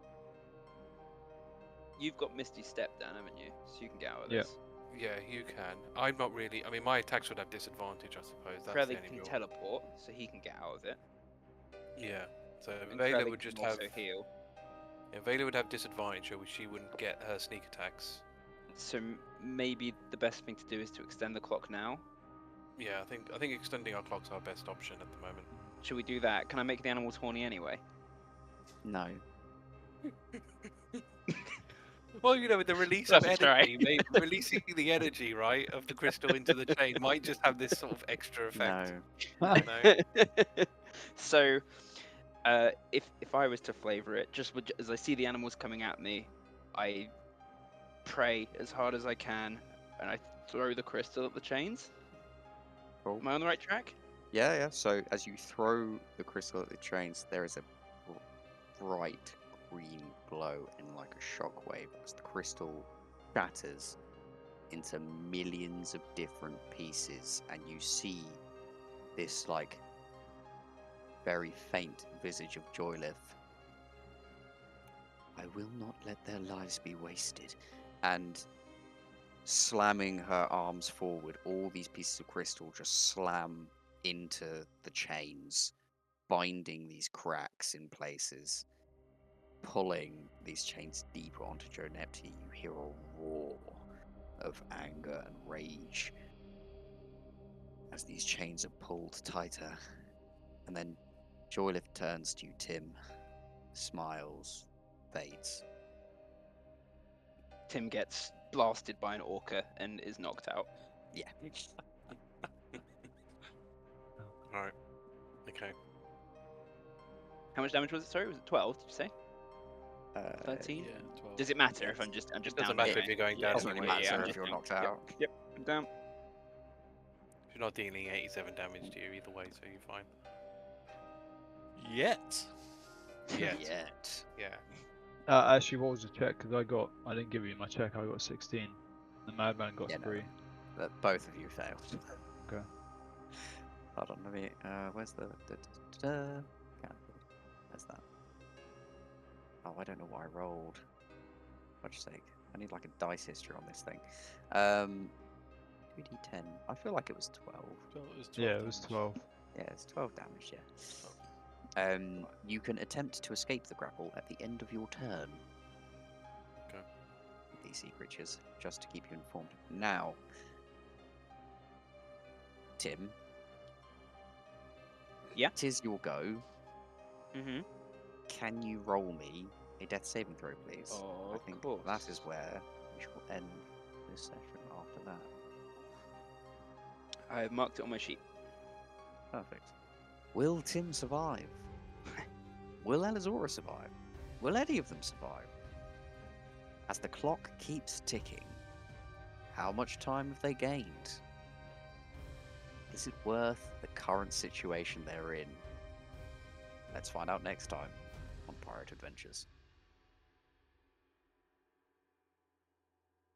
You've got Misty Step down, haven't you? So you can get out of Yeah. this. Yeah, you can. I'm not really. I mean, my attacks would have disadvantage, I suppose. That's Krellig the can only teleport, so he can get out of it. Yeah. So And Vaela Krellig would just can have. also heal. Yeah, Vaela would have disadvantage, so she wouldn't get her sneak attacks. So maybe the best thing to do is to extend the clock now. Yeah, I think extending our clock's our best option at the moment. Should we do that? Can I make the animals horny anyway? No. Well, you know, with the release of That's energy, maybe releasing the energy, right, of the crystal into the chain might just have this sort of extra effect. No. You know? So, if I was to flavor it, as I see the animals coming at me, I pray as hard as I can, and I throw the crystal at the chains. Cool. Am I on the right track? Yeah. So as you throw the crystal at the chains, there is a bright green glow in like a shockwave as the crystal shatters into millions of different pieces, and you see this like very faint visage of Joylith. I will not let their lives be wasted. And slamming her arms forward, all these pieces of crystal just slam into the chains, binding these cracks in places, pulling these chains deeper onto Joaneptia. You hear a roar of anger and rage as these chains are pulled tighter. And then Joylith turns to you, Tim, smiles, fades. Tim gets blasted by an orca and is knocked out. Yeah. Right. Okay. How much damage was it? Sorry, was it 12? Did you say? 13? Yeah, 12. Does it matter if I'm just It down? doesn't matter if anyway? you're going Yeah, down Doesn't really anyway, matter yeah, if just you're down. knocked out. Yep, I'm down. You're not dealing 87 damage to you either way, so you're fine. Yet. Yet. Yeah. Actually, what was the check? Because I didn't give you my check. I got 16. The madman got Yeah, no. 3. That both of you failed. Okay. Hold on, let me. Where's the? Where's that? Oh, I don't know what I rolled. For God's sake, I need like a dice history on this thing. 2d10. I feel like it was 12. So it was 12 Yeah, it was damage. 12. Yeah, it's 12 damage. Yeah. 12. You can attempt to escape the grapple at the end of your turn. Okay. With these sea creatures, just to keep you informed. Now, Tim. Yeah? It is your go. Mm-hmm. Can you roll me a death saving throw, please? Oh, I of think course. that is where we shall end this session after that. I've marked it on my sheet. Perfect. Will Tim survive? Will Elizora survive? Will any of them survive? As the clock keeps ticking, how much time have they gained? Is it worth the current situation they're in? Let's find out next time on Pirate Adventures.